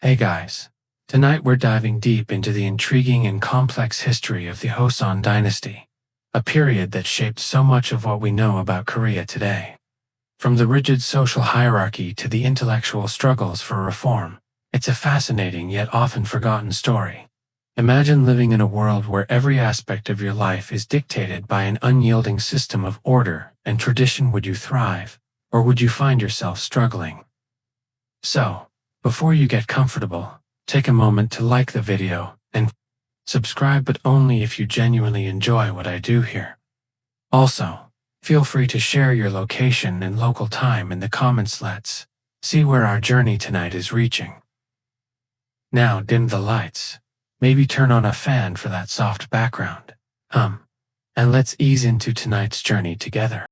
Hey guys, tonight we're diving deep into the intriguing and complex history of the Joseon Dynasty, a period that shaped so much of what we know about Korea today. From the rigid social hierarchy to the intellectual struggles for reform, it's a fascinating yet often forgotten story. Imagine living in a world where every aspect of your life is dictated by an unyielding system of order and tradition. Would you thrive, or would you find yourself struggling? So, before you get comfortable, take a moment to like the video and subscribe, but only if you genuinely enjoy what I do here. Also, feel free to share your location and local time in the comments. Let's see where our journey tonight is reaching. Now dim the lights, maybe turn on a fan for that soft background and let's ease into tonight's journey together.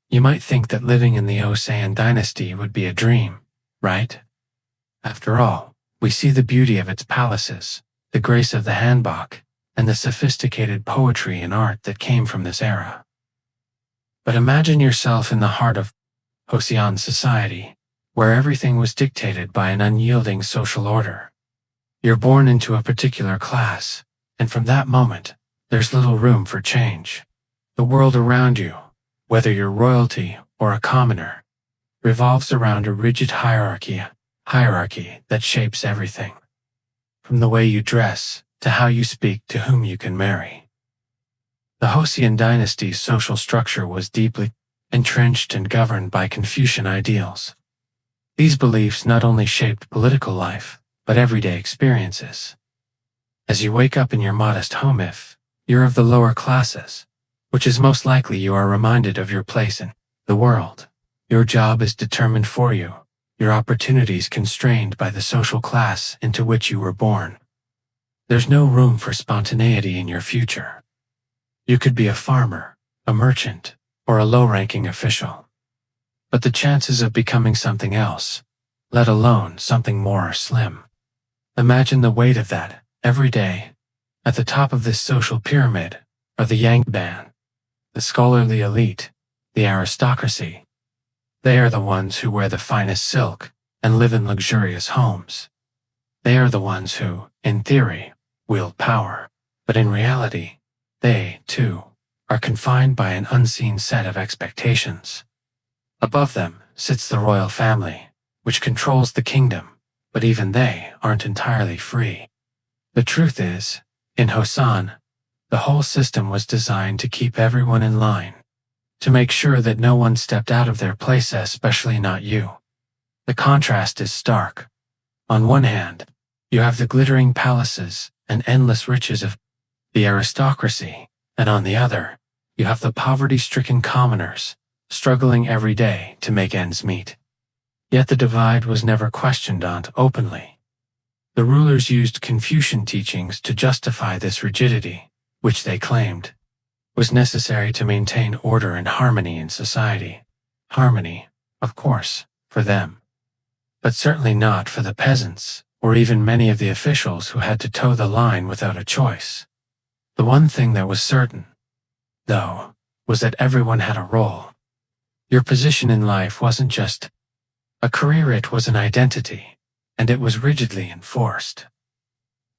You might think that living in the Joseon Dynasty would be a dream, right? After all, we see the beauty of its palaces, the grace of the hanbok, and the sophisticated poetry and art that came from this era. But imagine yourself in the heart of Joseon society, where everything was dictated by an unyielding social order. You're born into a particular class, and from that moment, there's little room for change. The world around you, whether you're royalty or a commoner, revolves around a rigid hierarchy that shapes everything. From the way you dress, to how you speak, to whom you can marry. The Joseon dynasty's social structure was deeply entrenched and governed by Confucian ideals. These beliefs not only shaped political life, but everyday experiences. As you wake up in your modest home, if you're of the lower classes, which is most likely, you are reminded of your place in the world. Your job is determined for you, your opportunities constrained by the social class into which you were born. There's no room for spontaneity in your future. You could be a farmer, a merchant, or a low-ranking official. But the chances of becoming something else, let alone something more, are slim. Imagine the weight of that. Every day, at the top of this social pyramid, are the Yangban, the scholarly elite, the aristocracy. They are the ones who wear the finest silk and live in luxurious homes. They are the ones who, in theory, wield power, but in reality, they, too, are confined by an unseen set of expectations. Above them sits the royal family, which controls the kingdom, but even they aren't entirely free. The truth is, in Joseon, the whole system was designed to keep everyone in line, to make sure that no one stepped out of their place, especially not you. The contrast is stark. On one hand, you have the glittering palaces and endless riches of the aristocracy, and on the other, you have the poverty-stricken commoners, struggling every day to make ends meet. Yet the divide was never questioned openly. The rulers used Confucian teachings to justify this rigidity, which they claimed was necessary to maintain order and harmony in society. Harmony, of course, for them, but certainly not for the peasants, or even many of the officials who had to toe the line without a choice. The one thing that was certain, though, was that everyone had a role. Your position in life wasn't just a career, it was an identity, and it was rigidly enforced.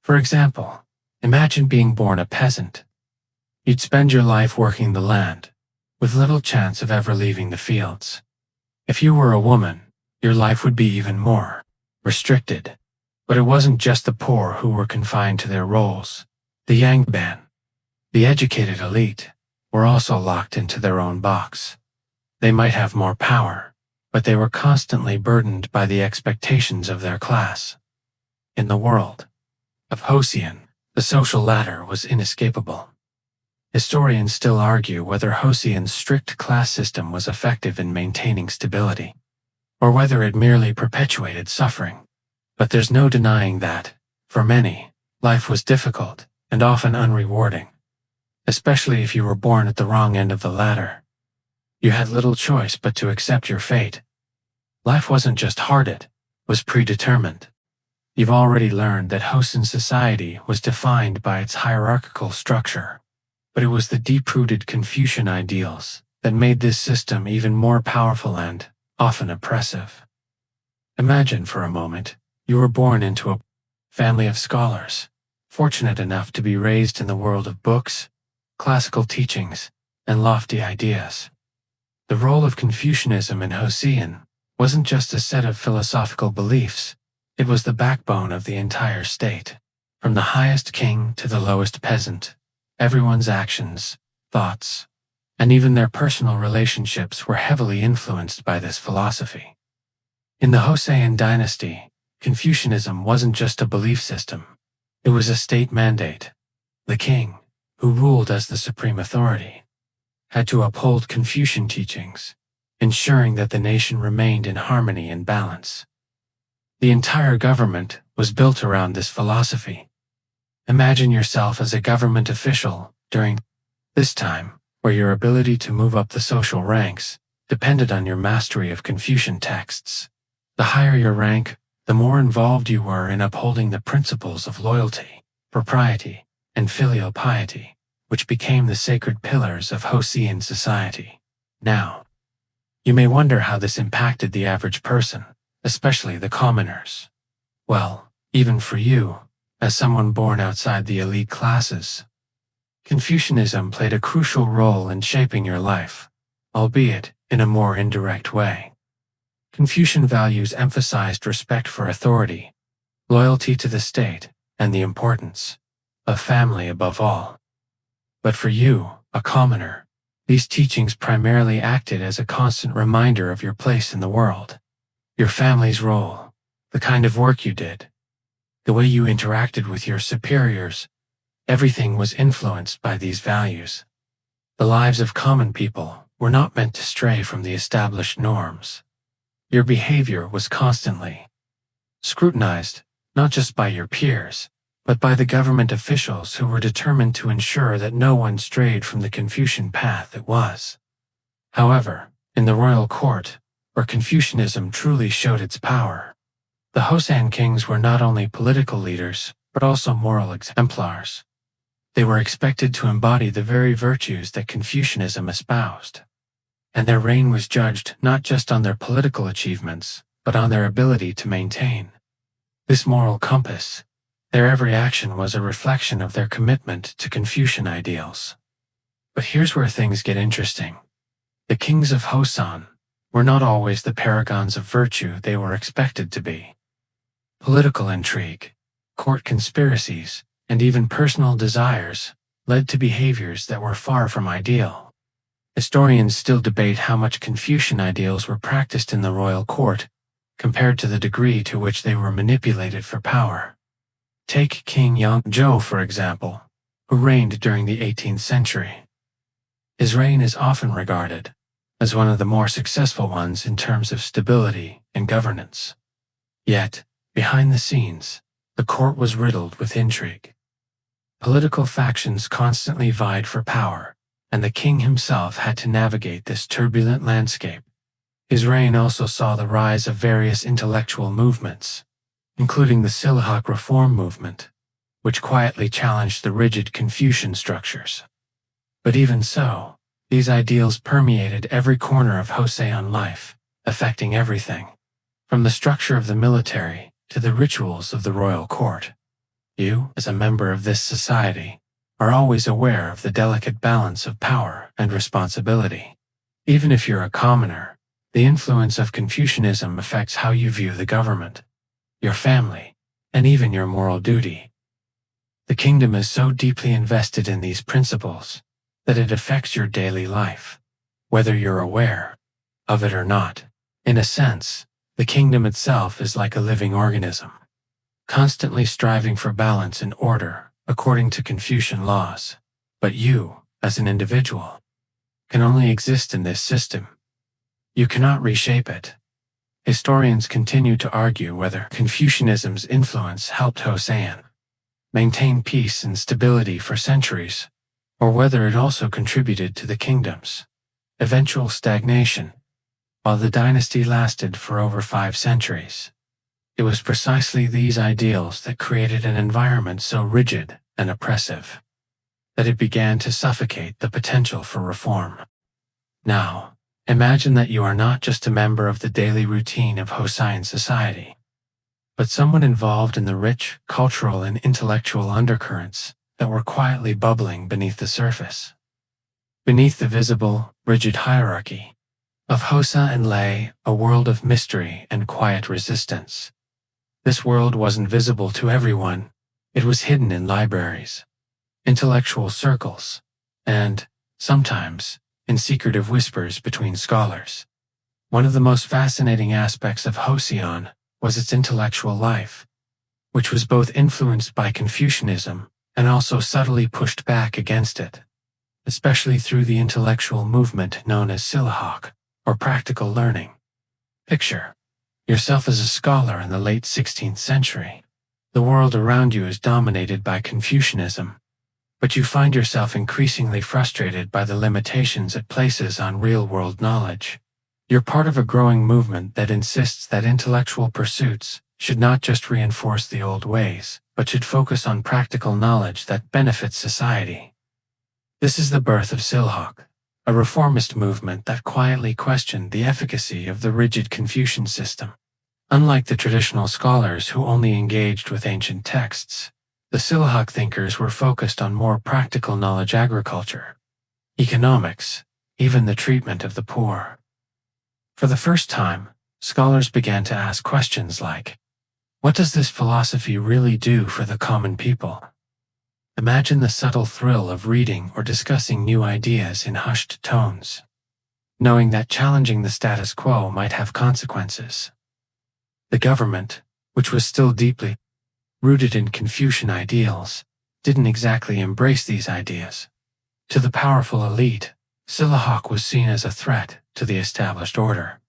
For example, imagine being born a peasant. You'd spend your life working the land, with little chance of ever leaving the fields. If you were a woman, your life would be even more restricted. But it wasn't just the poor who were confined to their roles. The Yangban, the educated elite, were also locked into their own box. They might have more power, but they were constantly burdened by the expectations of their class. In the world of Joseon, the social ladder was inescapable. Historians still argue whether Joseon's strict class system was effective in maintaining stability, or whether it merely perpetuated suffering. But there's no denying that, for many, life was difficult and often unrewarding, especially if you were born at the wrong end of the ladder. You had little choice but to accept your fate. Life wasn't just hard, it was predetermined. You've already learned that Joseon society was defined by its hierarchical structure, but it was the deep-rooted Confucian ideals that made this system even more powerful and often oppressive. Imagine for a moment, you were born into a family of scholars, fortunate enough to be raised in the world of books, classical teachings, and lofty ideas. The role of Confucianism in Joseon wasn't just a set of philosophical beliefs, it was the backbone of the entire state. From the highest king to the lowest peasant, everyone's actions, thoughts, and even their personal relationships were heavily influenced by this philosophy. In the Joseon Dynasty, Confucianism wasn't just a belief system, it was a state mandate. The king, who ruled as the supreme authority, had to uphold Confucian teachings, ensuring that the nation remained in harmony and balance. The entire government was built around this philosophy. Imagine yourself as a government official during this time, where your ability to move up the social ranks depended on your mastery of Confucian texts. The higher your rank, the more involved you were in upholding the principles of loyalty, propriety, and filial piety, which became the sacred pillars of Joseon society. Now, you may wonder how this impacted the average person, especially the commoners. Well, even for you, as someone born outside the elite classes, Confucianism played a crucial role in shaping your life, albeit in a more indirect way. Confucian values emphasized respect for authority, loyalty to the state, and the importance of family above all. But for you, a commoner, these teachings primarily acted as a constant reminder of your place in the world, your family's role, the kind of work you did, the way you interacted with your superiors. Everything was influenced by these values. The lives of common people were not meant to stray from the established norms. Your behavior was constantly scrutinized, not just by your peers, but by the government officials who were determined to ensure that no one strayed from the Confucian path it was. However, in the royal court, where Confucianism truly showed its power, the Joseon kings were not only political leaders, but also moral exemplars. They were expected to embody the very virtues that Confucianism espoused, and their reign was judged not just on their political achievements, but on their ability to maintain this moral compass. Their every action was a reflection of their commitment to Confucian ideals. But here's where things get interesting. The kings of Joseon were not always the paragons of virtue they were expected to be. Political intrigue, court conspiracies, and even personal desires led to behaviors that were far from ideal. Historians still debate how much Confucian ideals were practiced in the royal court compared to the degree to which they were manipulated for power. Take King Yongzhou, for example, who reigned during the 18th century. His reign is often regarded as one of the more successful ones in terms of stability and governance. Yet, behind the scenes, the court was riddled with intrigue. Political factions constantly vied for power, and the king himself had to navigate this turbulent landscape. His reign also saw the rise of various intellectual movements, including the Silhak reform movement, which quietly challenged the rigid Confucian structures. But even so, these ideals permeated every corner of Joseon life, affecting everything, from the structure of the military to the rituals of the royal court. You, as a member of this society, are always aware of the delicate balance of power and responsibility. Even if you're a commoner, the influence of Confucianism affects how you view the government, your family, and even your moral duty. The kingdom is so deeply invested in these principles that it affects your daily life, whether you're aware of it or not. In a sense, the kingdom itself is like a living organism, constantly striving for balance and order according to Confucian laws. But you, as an individual, can only exist in this system. You cannot reshape it. Historians continue to argue whether Confucianism's influence helped Joseon maintain peace and stability for centuries, or whether it also contributed to the kingdom's eventual stagnation. While the dynasty lasted for over 5 centuries, it was precisely these ideals that created an environment so rigid and oppressive that it began to suffocate the potential for reform. Now, Imagine that you are not just a member of the daily routine of Hosein society, but someone involved in the rich cultural and intellectual undercurrents that were quietly bubbling beneath the surface. Beneath the visible, rigid hierarchy of Hosa and lay a world of mystery and quiet resistance. This world wasn't visible to everyone. It was hidden in libraries, intellectual circles, and, sometimes, in secretive whispers between scholars. One of the most fascinating aspects of Joseon was its intellectual life, which was both influenced by Confucianism and also subtly pushed back against it, especially through the intellectual movement known as Silahok, or practical learning. Picture yourself as a scholar in the late 16th century. The world around you is dominated by Confucianism, but you find yourself increasingly frustrated by the limitations it places on real-world knowledge. You're part of a growing movement that insists that intellectual pursuits should not just reinforce the old ways, but should focus on practical knowledge that benefits society. This is the birth of Silahok, a reformist movement that quietly questioned the efficacy of the rigid Confucian system. Unlike the traditional scholars who only engaged with ancient texts, the Silahok thinkers were focused on more practical knowledge: agriculture, economics, even the treatment of the poor. For the first time, scholars began to ask questions like, what does this philosophy really do for the common people? Imagine the subtle thrill of reading or discussing new ideas in hushed tones, knowing that challenging the status quo might have consequences. The government, which was still deeply rooted in Confucian ideals, didn't exactly embrace these ideas. To the powerful elite, Silahok was seen as a threat to the established order.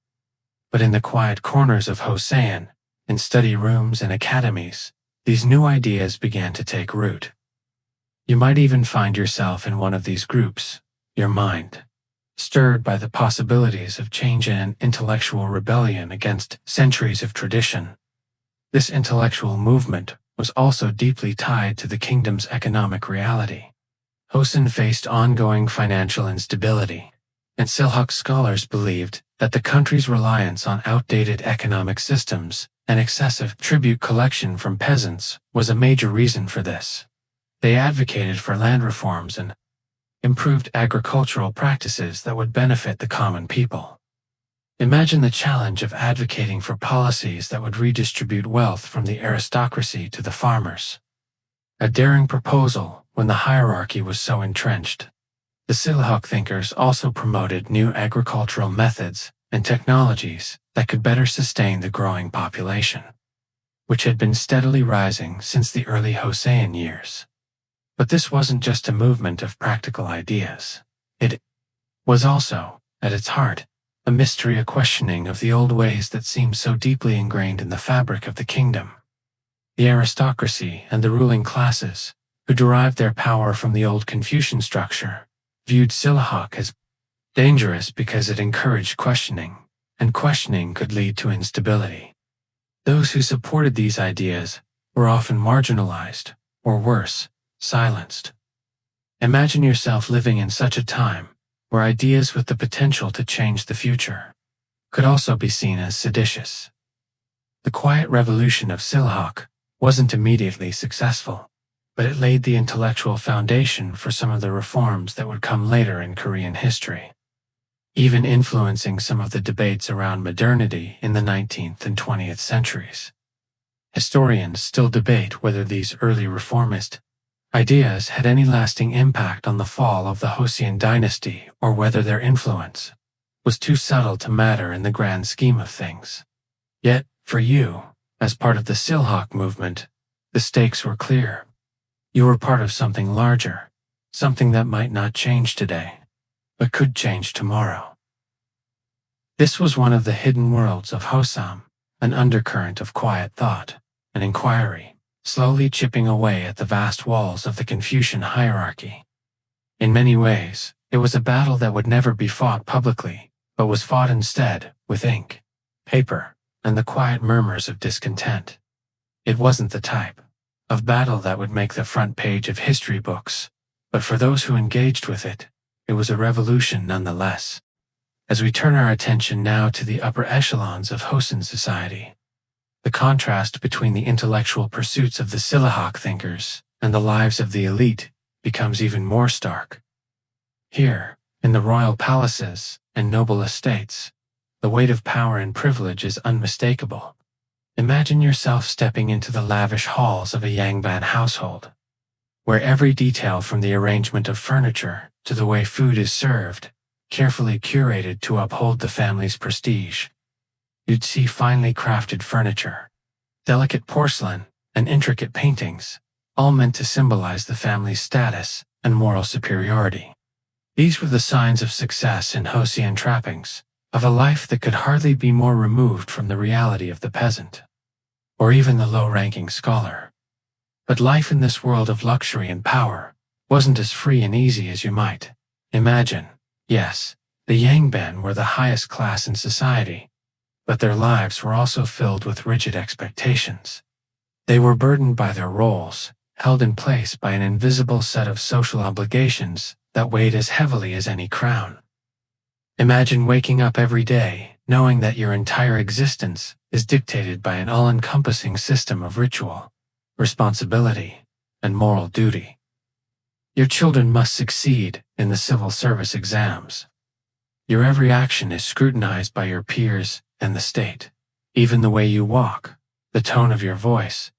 But in the quiet corners of Hosein, in study rooms and academies, these new ideas began to take root. You might even find yourself in one of these groups, your mind stirred by the possibilities of change and intellectual rebellion against centuries of tradition. This intellectual movement was also deeply tied to the kingdom's economic reality. Hosein faced ongoing financial instability, and Silahok scholars believed that the country's reliance on outdated economic systems and excessive tribute collection from peasants was a major reason for this. They advocated for land reforms and improved agricultural practices that would benefit the common people. Imagine the challenge of advocating for policies that would redistribute wealth from the aristocracy to the farmers. A daring proposal when the hierarchy was so entrenched. The Silahok thinkers also promoted new agricultural methods and technologies that could better sustain the growing population, which had been steadily rising since the early Hosein years. But this wasn't just a movement of practical ideas. It was also, at its heart, a mystery, a questioning of the old ways that seemed so deeply ingrained in the fabric of the kingdom. The aristocracy and the ruling classes, who derived their power from the old Confucian structure, viewed Silahok as dangerous because it encouraged questioning, and questioning could lead to instability. Those who supported these ideas were often marginalized, or worse, silenced. Imagine yourself living in such a time where ideas with the potential to change the future could also be seen as seditious. The quiet revolution of Silahok wasn't immediately successful, but it laid the intellectual foundation for some of the reforms that would come later in Korean history, even influencing some of the debates around modernity in the 19th and 20th centuries. Historians still debate whether these early reformist ideas had any lasting impact on the fall of the Joseon Dynasty, or whether their influence was too subtle to matter in the grand scheme of things. Yet, for you, as part of the Silahok movement, the stakes were clear. You were part of something larger, something that might not change today, but could change tomorrow. This was one of the hidden worlds of Hosam, an undercurrent of quiet thought and inquiry, slowly chipping away at the vast walls of the Confucian hierarchy. In many ways, it was a battle that would never be fought publicly, but was fought instead with ink, paper, and the quiet murmurs of discontent. It wasn't the type of battle that would make the front page of history books, but for those who engaged with it, it was a revolution nonetheless. As we turn our attention now to the upper echelons of Joseon society, the contrast between the intellectual pursuits of the Silahawk thinkers and the lives of the elite becomes even more stark. Here, in the royal palaces and noble estates, the weight of power and privilege is unmistakable. Imagine yourself stepping into the lavish halls of a Yangban household, where every detail from the arrangement of furniture to the way food is served, carefully curated to uphold the family's prestige. You'd see finely crafted furniture, delicate porcelain, and intricate paintings, all meant to symbolize the family's status and moral superiority. These were the signs of success in Joseon trappings, of a life that could hardly be more removed from the reality of the peasant, or even the low-ranking scholar. But life in this world of luxury and power wasn't as free and easy as you might imagine. Yes, the Yangban were the highest class in society, but their lives were also filled with rigid expectations. They were burdened by their roles, held in place by an invisible set of social obligations that weighed as heavily as any crown. Imagine waking up every day knowing that your entire existence is dictated by an all-encompassing system of ritual, responsibility, and moral duty. Your children must succeed in the civil service exams. Your every action is scrutinized by your peers and the state. Even the way you walk, the tone of your voice,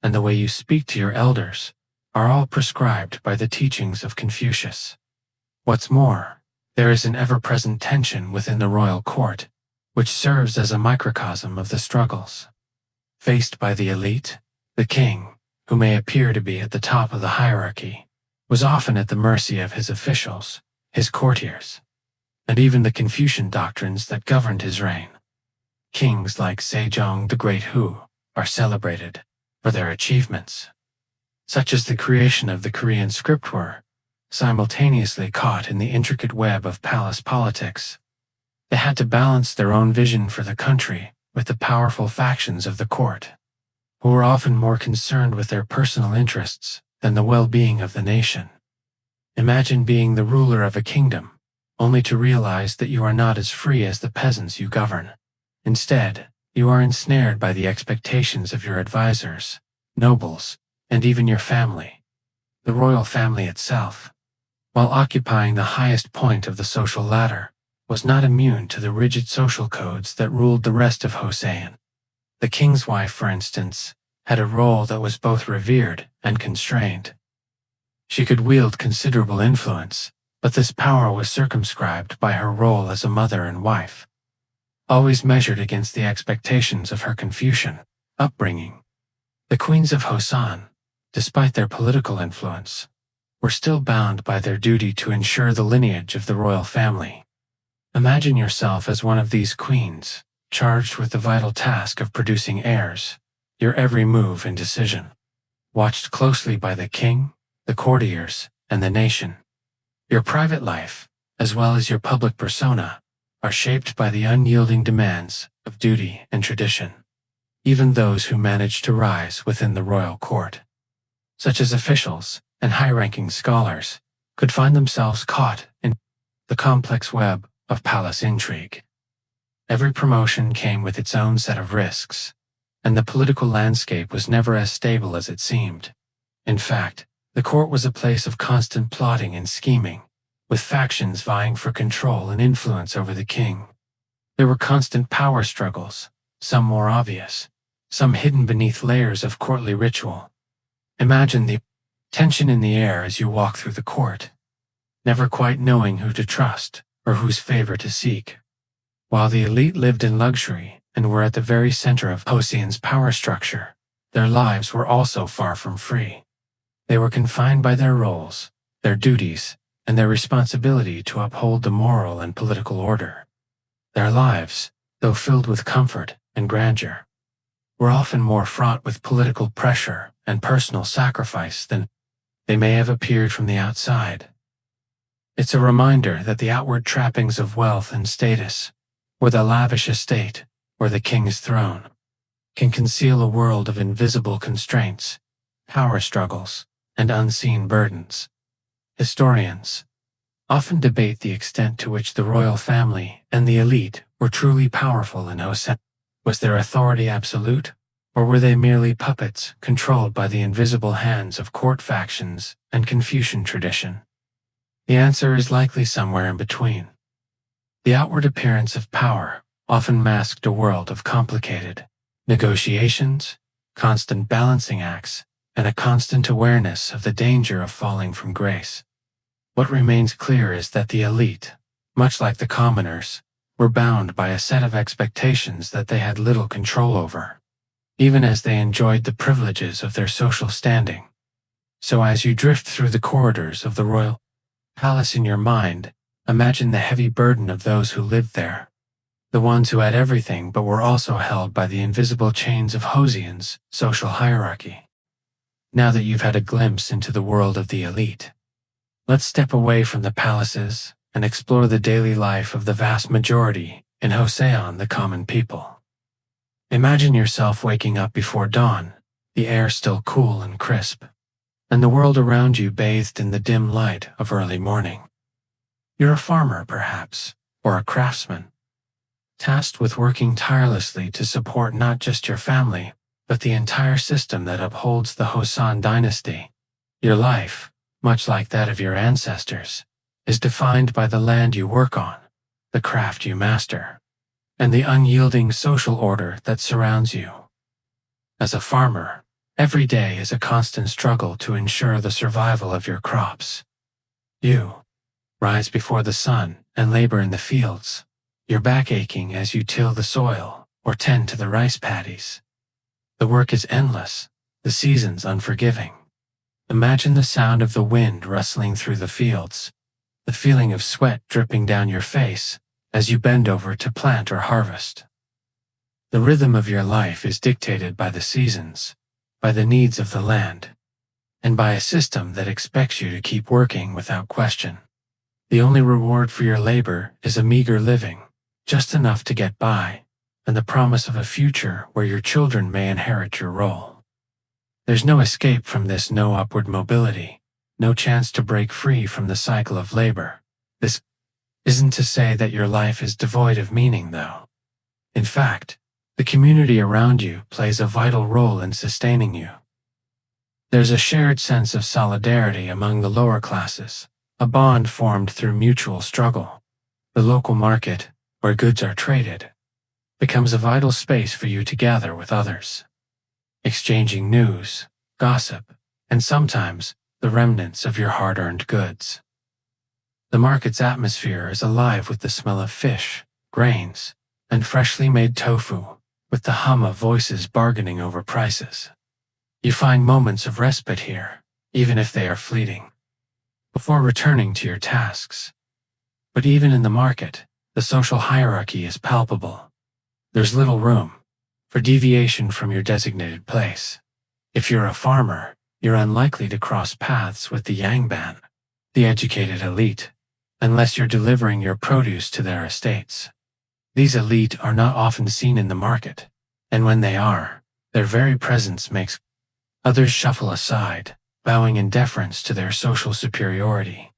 and the way you speak to your elders are all prescribed by the teachings of Confucius. What's more, there is an ever-present tension within the royal court, which serves as a microcosm of the struggles faced by the elite. The king, who may appear to be at the top of the hierarchy, was often at the mercy of his officials, his courtiers, and even the Confucian doctrines that governed his reign. Kings like Sejong the Great Hu are celebrated for their achievements, such as the creation of the Korean script, were simultaneously caught in the intricate web of palace politics. They had to balance their own vision for the country with the powerful factions of the court, who were often more concerned with their personal interests than the well-being of the nation. Imagine being the ruler of a kingdom, only to realize that you are not as free as the peasants you govern. Instead, you are ensnared by the expectations of your advisors, nobles, and even your family. The royal family itself, while occupying the highest point of the social ladder, was not immune to the rigid social codes that ruled the rest of Joseon. The king's wife, for instance, had a role that was both revered and constrained. She could wield considerable influence, but this power was circumscribed by her role as a mother and wife, always measured against the expectations of her Confucian upbringing. The queens of Joseon, despite their political influence, were still bound by their duty to ensure the lineage of the royal family. Imagine yourself as one of these queens, charged with the vital task of producing heirs, your every move and decision watched closely by the king, the courtiers, and the nation. Your private life, as well as your public persona, are shaped by the unyielding demands of duty and tradition. Even those who manage to rise within the royal court, such as officials and high-ranking scholars, could find themselves caught in the complex web of palace intrigue. Every promotion came with its own set of risks, and the political landscape was never as stable as it seemed. In fact, the court was a place of constant plotting and scheming, with factions vying for control and influence over the king. There were constant power struggles, some more obvious, some hidden beneath layers of courtly ritual. Imagine the tension in the air as you walk through the court, never quite knowing who to trust or whose favor to seek. While the elite lived in luxury and were at the very center of Joseon's power structure, their lives were also far from free. They were confined by their roles, their duties, and their responsibility to uphold the moral and political order. Their lives, though filled with comfort and grandeur, were often more fraught with political pressure and personal sacrifice than they may have appeared from the outside. It's a reminder that the outward trappings of wealth and status, or the lavish estate, or the king's throne, can conceal a world of invisible constraints, power struggles, and unseen burdens. Historians, often debate the extent to which the royal family and the elite were truly powerful in Joseon. Was their authority absolute, or were they merely puppets controlled by the invisible hands of court factions and Confucian tradition? The answer is likely somewhere in between. The outward appearance of power often masked a world of complicated negotiations, constant balancing acts, and a constant awareness of the danger of falling from grace. What remains clear is that the elite, much like the commoners, were bound by a set of expectations that they had little control over, even as they enjoyed the privileges of their social standing. So as you drift through the corridors of the royal palace in your mind, imagine the heavy burden of those who lived there, the ones who had everything but were also held by the invisible chains of Joseon's social hierarchy. Now that you've had a glimpse into the world of the elite, let's step away from the palaces and explore the daily life of the vast majority in Joseon, the common people. Imagine yourself waking up before dawn, the air still cool and crisp, and the world around you bathed in the dim light of early morning. You're a farmer, perhaps, or a craftsman, tasked with working tirelessly to support not just your family, but the entire system that upholds the Joseon Dynasty. Your life, much like that of your ancestors, is defined by the land you work on, the craft you master, and the unyielding social order that surrounds you. As a farmer, every day is a constant struggle to ensure the survival of your crops. You rise before the sun and labor in the fields, your back aching as you till the soil or tend to the rice paddies. The work is endless, the seasons unforgiving. Imagine the sound of the wind rustling through the fields, the feeling of sweat dripping down your face as you bend over to plant or harvest. The rhythm of your life is dictated by the seasons, by the needs of the land, and by a system that expects you to keep working without question. The only reward for your labor is a meager living, just enough to get by, and the promise of a future where your children may inherit your role. There's no escape from this, no upward mobility, no chance to break free from the cycle of labor. This isn't to say that your life is devoid of meaning, though. In fact, the community around you plays a vital role in sustaining you. There's a shared sense of solidarity among the lower classes, a bond formed through mutual struggle. The local market, where goods are traded, becomes a vital space for you to gather with others, exchanging news, gossip, and sometimes the remnants of your hard-earned goods. The market's atmosphere is alive with the smell of fish, grains, and freshly made tofu, with the hum of voices bargaining over prices. You find moments of respite here, even if they are fleeting, before returning to your tasks. But even in the market, the social hierarchy is palpable. There's little room for deviation from your designated place. If you're a farmer, you're unlikely to cross paths with the yangban, the educated elite, unless you're delivering your produce to their estates. These elite are not often seen in the market, and when they are, their very presence makes others shuffle aside, bowing in deference to their social superiority.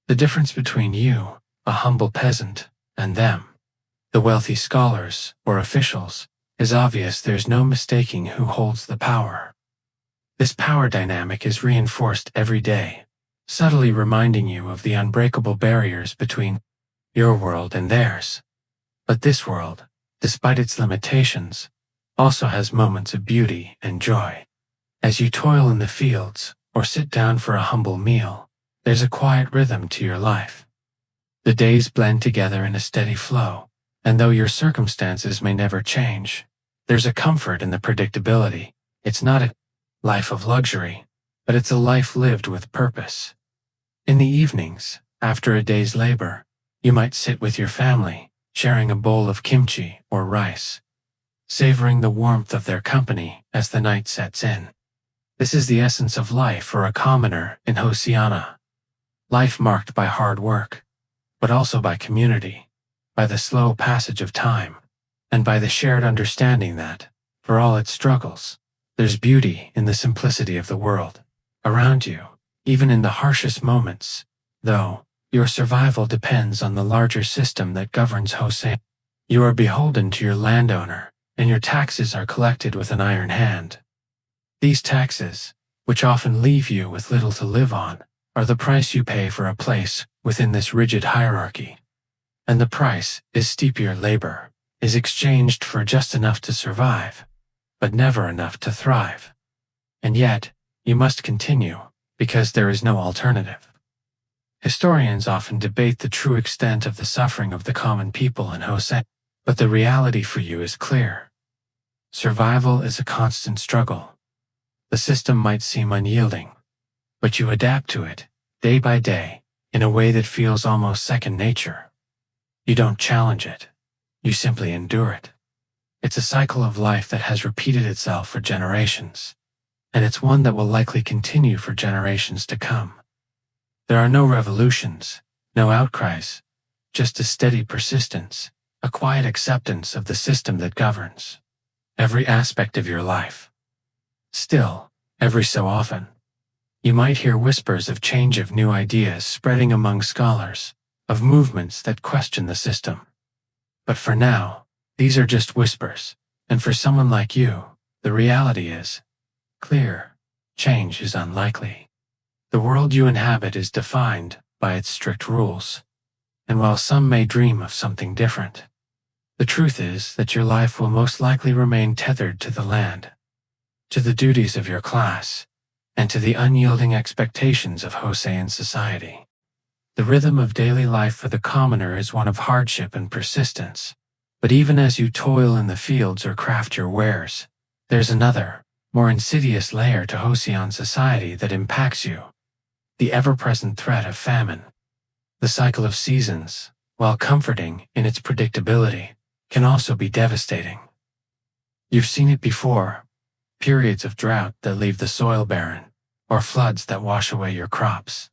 The difference between you, a humble peasant, and them, the wealthy scholars or officials, is obvious. There's no mistaking who holds the power. This power dynamic is reinforced every day, subtly reminding you of the unbreakable barriers between your world and theirs. But this world, despite its limitations, also has moments of beauty and joy. As you toil in the fields or sit down for a humble meal, there's a quiet rhythm to your life. The days blend together in a steady flow, and though your circumstances may never change, there's a comfort in the predictability. It's not a life of luxury, but it's a life lived with purpose. In the evenings, after a day's labor, you might sit with your family, sharing a bowl of kimchi or rice, savoring the warmth of their company as the night sets in. This is the essence of life for a commoner in Joseon. Life marked by hard work, but also by community, by the slow passage of time, and by the shared understanding that, for all its struggles, there's beauty in the simplicity of the world around you, even in the harshest moments, though Your survival depends on the larger system that governs Joseon. You are beholden to your landowner, and your taxes are collected with an iron hand. These taxes, which often leave you with little to live on, are the price you pay for a place within this rigid hierarchy. And the price is steep. Your labor is exchanged for just enough to survive, but never enough to thrive. And yet, you must continue, because there is no alternative. Historians often debate the true extent of the suffering of the common people in Joseon, but the reality for you is clear. Survival is a constant struggle. The system might seem unyielding, but you adapt to it, day by day, in a way that feels almost second nature. You don't challenge it. You simply endure it. It's a cycle of life that has repeated itself for generations, and it's one that will likely continue for generations to come. There are no revolutions, no outcries, just a steady persistence, a quiet acceptance of the system that governs every aspect of your life. Still, every so often, you might hear whispers of change, of new ideas spreading among scholars, of movements that question the system. But for now, these are just whispers, and for someone like you, the reality is clear. Change is unlikely. The world you inhabit is defined by its strict rules, and while some may dream of something different, the truth is that your life will most likely remain tethered to the land, to the duties of your class, and to the unyielding expectations of Joseon society. The rhythm of daily life for the commoner is one of hardship and persistence, but even as you toil in the fields or craft your wares, there's another, more insidious layer to Joseon society that impacts you: the ever-present threat of famine. The cycle of seasons, while comforting in its predictability, can also be devastating. You've seen it before: periods of drought that leave the soil barren, or floods that wash away your crops.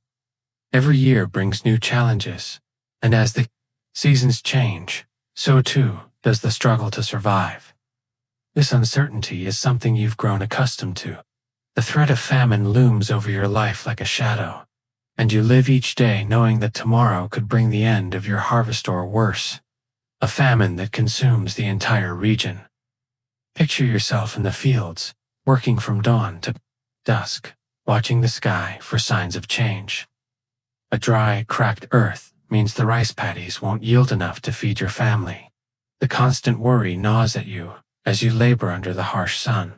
Every year brings new challenges, and as the seasons change, so too does the struggle to survive. This uncertainty is something you've grown accustomed to. The threat of famine looms over your life like a shadow, and you live each day knowing that tomorrow could bring the end of your harvest or worse, a famine that consumes the entire region. Picture yourself in the fields, working from dawn to dusk, watching the sky for signs of change. A dry, cracked earth means the rice paddies won't yield enough to feed your family. The constant worry gnaws at you as you labor under the harsh sun,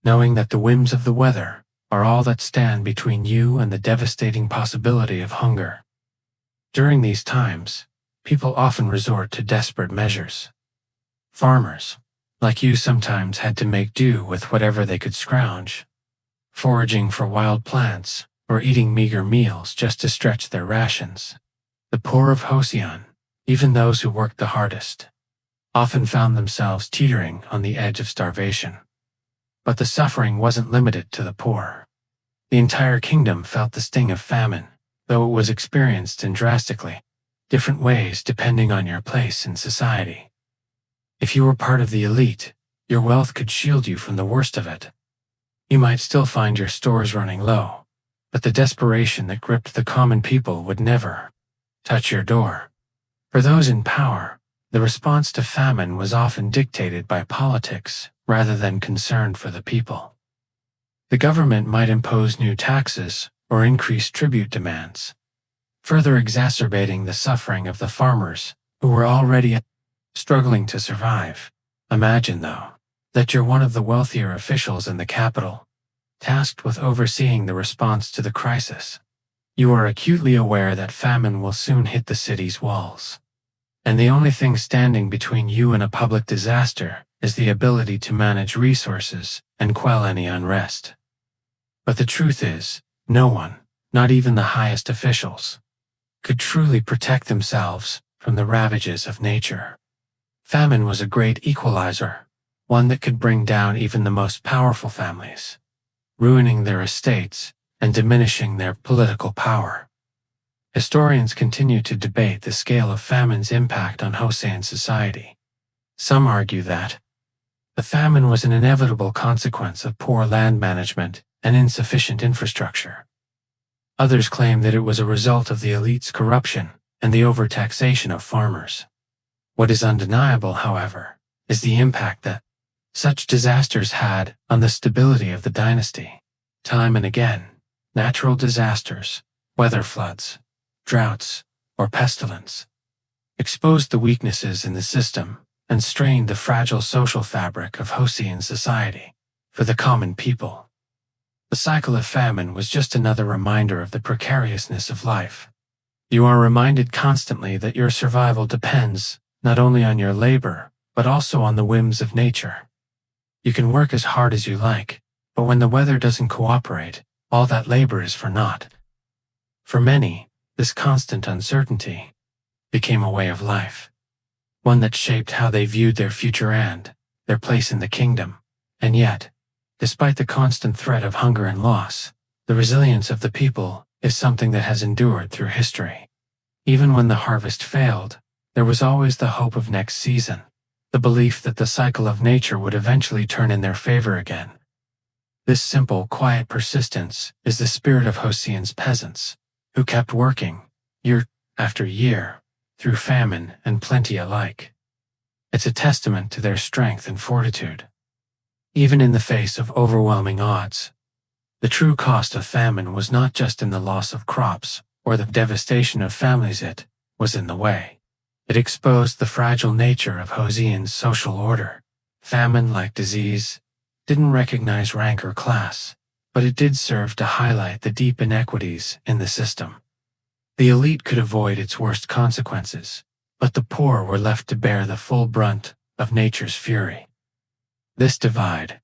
knowing that the whims of the weather are all that stand between you and the devastating possibility of hunger. During these times, people often resort to desperate measures. Farmers, like you, sometimes had to make do with whatever they could scrounge, foraging for wild plants or eating meager meals just to stretch their rations. The poor of Joseon, even those who worked the hardest, often found themselves teetering on the edge of starvation. But the suffering wasn't limited to the poor. The entire kingdom felt the sting of famine, though it was experienced in drastically different ways depending on your place in society. If you were part of the elite, your wealth could shield you from the worst of it. You might still find your stores running low, but the desperation that gripped the common people would never touch your door. For those in power, the response to famine was often dictated by politics rather than concern for the people. The government might impose new taxes or increase tribute demands, further exacerbating the suffering of the farmers who were already struggling to survive. Imagine, though, that you're one of the wealthier officials in the capital, tasked with overseeing the response to the crisis. You are acutely aware that famine will soon hit the city's walls, and the only thing standing between you and a public disaster is the ability to manage resources and quell any unrest. But the truth is, no one, not even the highest officials, could truly protect themselves from the ravages of nature. Famine was a great equalizer, one that could bring down even the most powerful families, ruining their estates and diminishing their political power. Historians continue to debate the scale of famine's impact on Joseon society. Some argue that the famine was an inevitable consequence of poor land management and insufficient infrastructure. Others claim that it was a result of the elite's corruption and the overtaxation of farmers. What is undeniable, however, is the impact that such disasters had on the stability of the dynasty. Time and again, natural disasters, weather floods, droughts, or pestilence, exposed the weaknesses in the system and strained the fragile social fabric of Joseon society. For the common people, the cycle of famine was just another reminder of the precariousness of life. You are reminded constantly that your survival depends not only on your labor, but also on the whims of nature. You can work as hard as you like, but when the weather doesn't cooperate, all that labor is for naught. For many, this constant uncertainty became a way of life, one that shaped how they viewed their future and their place in the kingdom. And yet, despite the constant threat of hunger and loss, the resilience of the people is something that has endured through history. Even when the harvest failed, there was always the hope of next season, the belief that the cycle of nature would eventually turn in their favor again. This simple, quiet persistence is the spirit of Joseon's peasants, who kept working, year after year, through famine and plenty alike. It's a testament to their strength and fortitude. Even in the face of overwhelming odds, the true cost of famine was not just in the loss of crops or the devastation of families, it was in the way. It exposed the fragile nature of Joseon's social order. Famine, like disease, didn't recognize rank or class, but it did serve to highlight the deep inequities in the system. The elite could avoid its worst consequences, but the poor were left to bear the full brunt of nature's fury. This divide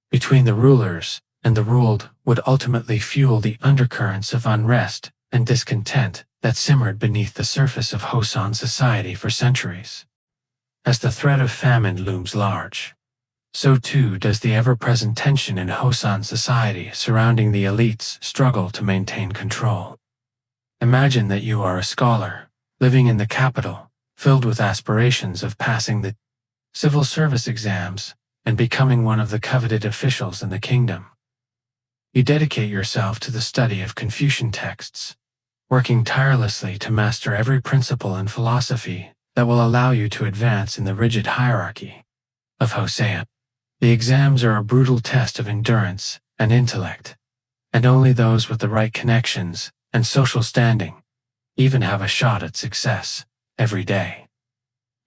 between the rulers and the ruled would ultimately fuel the undercurrents of unrest and discontent that simmered beneath the surface of Joseon society for centuries. As the threat of famine looms large, so too does the ever-present tension in Joseon society surrounding the elite's struggle to maintain control. Imagine that you are a scholar, living in the capital, filled with aspirations of passing the civil service exams and becoming one of the coveted officials in the kingdom. You dedicate yourself to the study of Confucian texts, working tirelessly to master every principle and philosophy that will allow you to advance in the rigid hierarchy of Joseon. The exams are a brutal test of endurance and intellect, and only those with the right connections and social standing even have a shot at success every day.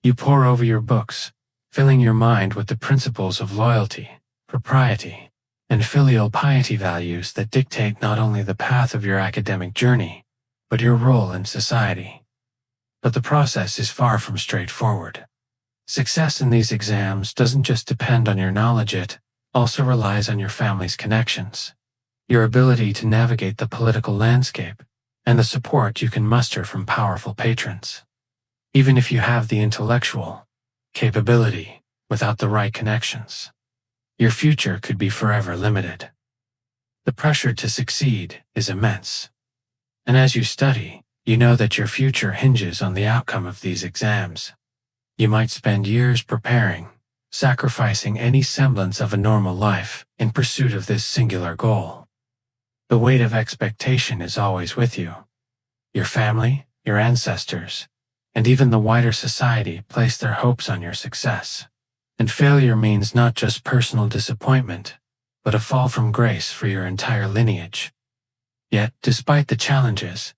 You pore over your books, filling your mind with the principles of loyalty, propriety, and filial piety, values that dictate not only the path of your academic journey, but your role in society. But the process is far from straightforward. Success in these exams doesn't just depend on your knowledge, it also relies on your family's connections, your ability to navigate the political landscape, and the support you can muster from powerful patrons. Even if you have the intellectual capability, without the right connections, your future could be forever limited. The pressure to succeed is immense. And as you study, you know that your future hinges on the outcome of these exams. You might spend years preparing, sacrificing any semblance of a normal life in pursuit of this singular goal. The weight of expectation is always with you. Your family, your ancestors, and even the wider society place their hopes on your success. And failure means not just personal disappointment, but a fall from grace for your entire lineage. Yet, despite the challenges,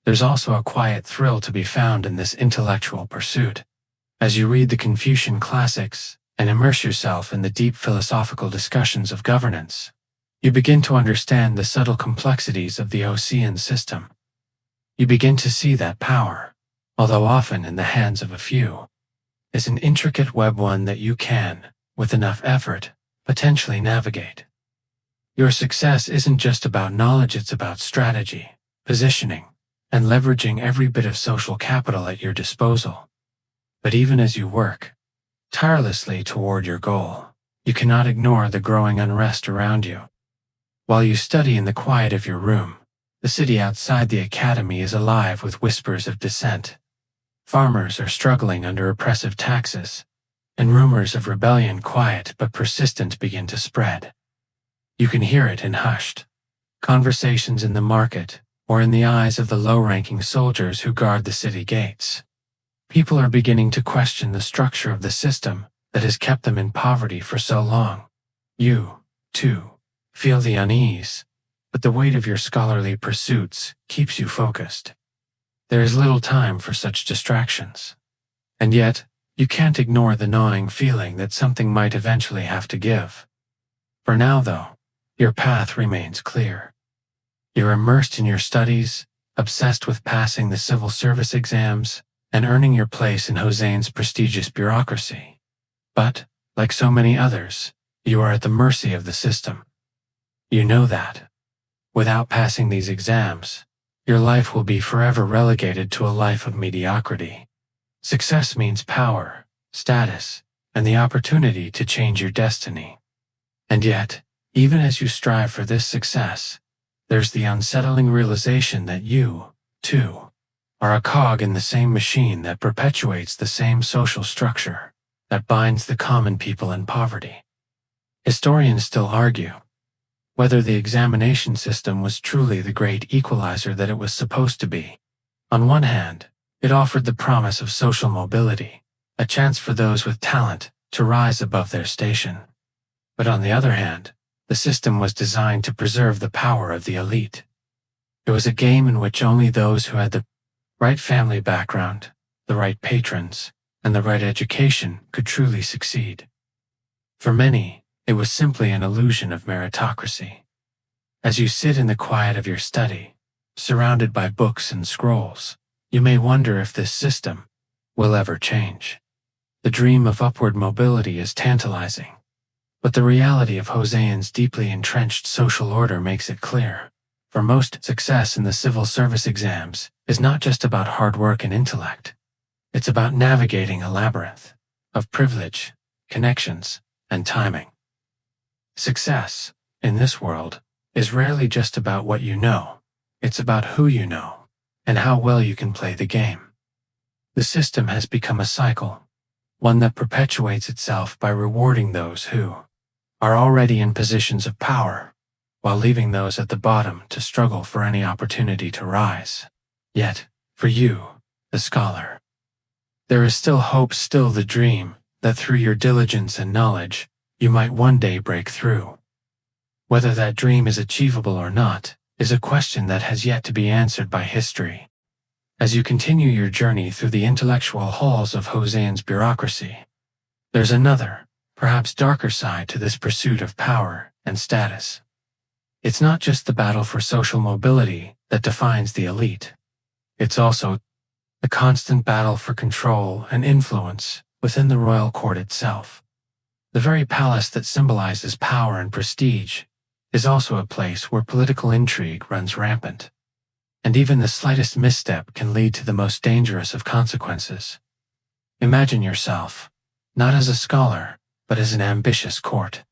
there's also a quiet thrill to be found in this intellectual pursuit. As you read the Confucian classics and immerse yourself in the deep philosophical discussions of governance, you begin to understand the subtle complexities of the Joseon system. You begin to see that power, although often in the hands of a few, is an intricate web, one that you can, with enough effort, potentially navigate. Your success isn't just about knowledge, it's about strategy, positioning, and leveraging every bit of social capital at your disposal. But even as you work tirelessly toward your goal, you cannot ignore the growing unrest around you. While you study in the quiet of your room, the city outside the academy is alive with whispers of dissent. Farmers are struggling under oppressive taxes, and rumors of rebellion, quiet but persistent, begin to spread. You can hear it in hushed conversations in the market, or in the eyes of the low-ranking soldiers who guard the city gates. People are beginning to question the structure of the system that has kept them in poverty for so long. You, too, feel the unease, but the weight of your scholarly pursuits keeps you focused. There is little time for such distractions. And yet, you can't ignore the gnawing feeling that something might eventually have to give. For now, though, your path remains clear. You're immersed in your studies, obsessed with passing the civil service exams, and earning your place in Joseon's prestigious bureaucracy. But, like so many others, you are at the mercy of the system. You know that. Without passing these exams, your life will be forever relegated to a life of mediocrity. Success means power, status, and the opportunity to change your destiny. And yet, even as you strive for this success, there's the unsettling realization that you, too, are a cog in the same machine that perpetuates the same social structure that binds the common people in poverty. Historians still argue whether the examination system was truly the great equalizer that it was supposed to be. On one hand, it offered the promise of social mobility, a chance for those with talent to rise above their station. But on the other hand, the system was designed to preserve the power of the elite. It was a game in which only those who had the right family background, the right patrons, and the right education could truly succeed. For many, it was simply an illusion of meritocracy. As you sit in the quiet of your study, surrounded by books and scrolls, you may wonder if this system will ever change. The dream of upward mobility is tantalizing, but the reality of Joseon's deeply entrenched social order makes it clear. For most, success in the civil service exams is not just about hard work and intellect. It's about navigating a labyrinth of privilege, connections, and timing. Success, in this world, is rarely just about what you know. It's about who you know and how well you can play the game. The system has become a cycle, one that perpetuates itself by rewarding those who are already in positions of power, while leaving those at the bottom to struggle for any opportunity to rise. Yet, for you, the scholar, there is still hope, still the dream, that through your diligence and knowledge, you might one day break through. Whether that dream is achievable or not is a question that has yet to be answered by history. As you continue your journey through the intellectual halls of Joseon's bureaucracy, there's another, perhaps darker side to this pursuit of power and status. It's not just the battle for social mobility that defines the elite. It's also the constant battle for control and influence within the royal court itself. The very palace that symbolizes power and prestige is also a place where political intrigue runs rampant. And even the slightest misstep can lead to the most dangerous of consequences. Imagine yourself, not as a scholar, but as an ambitious court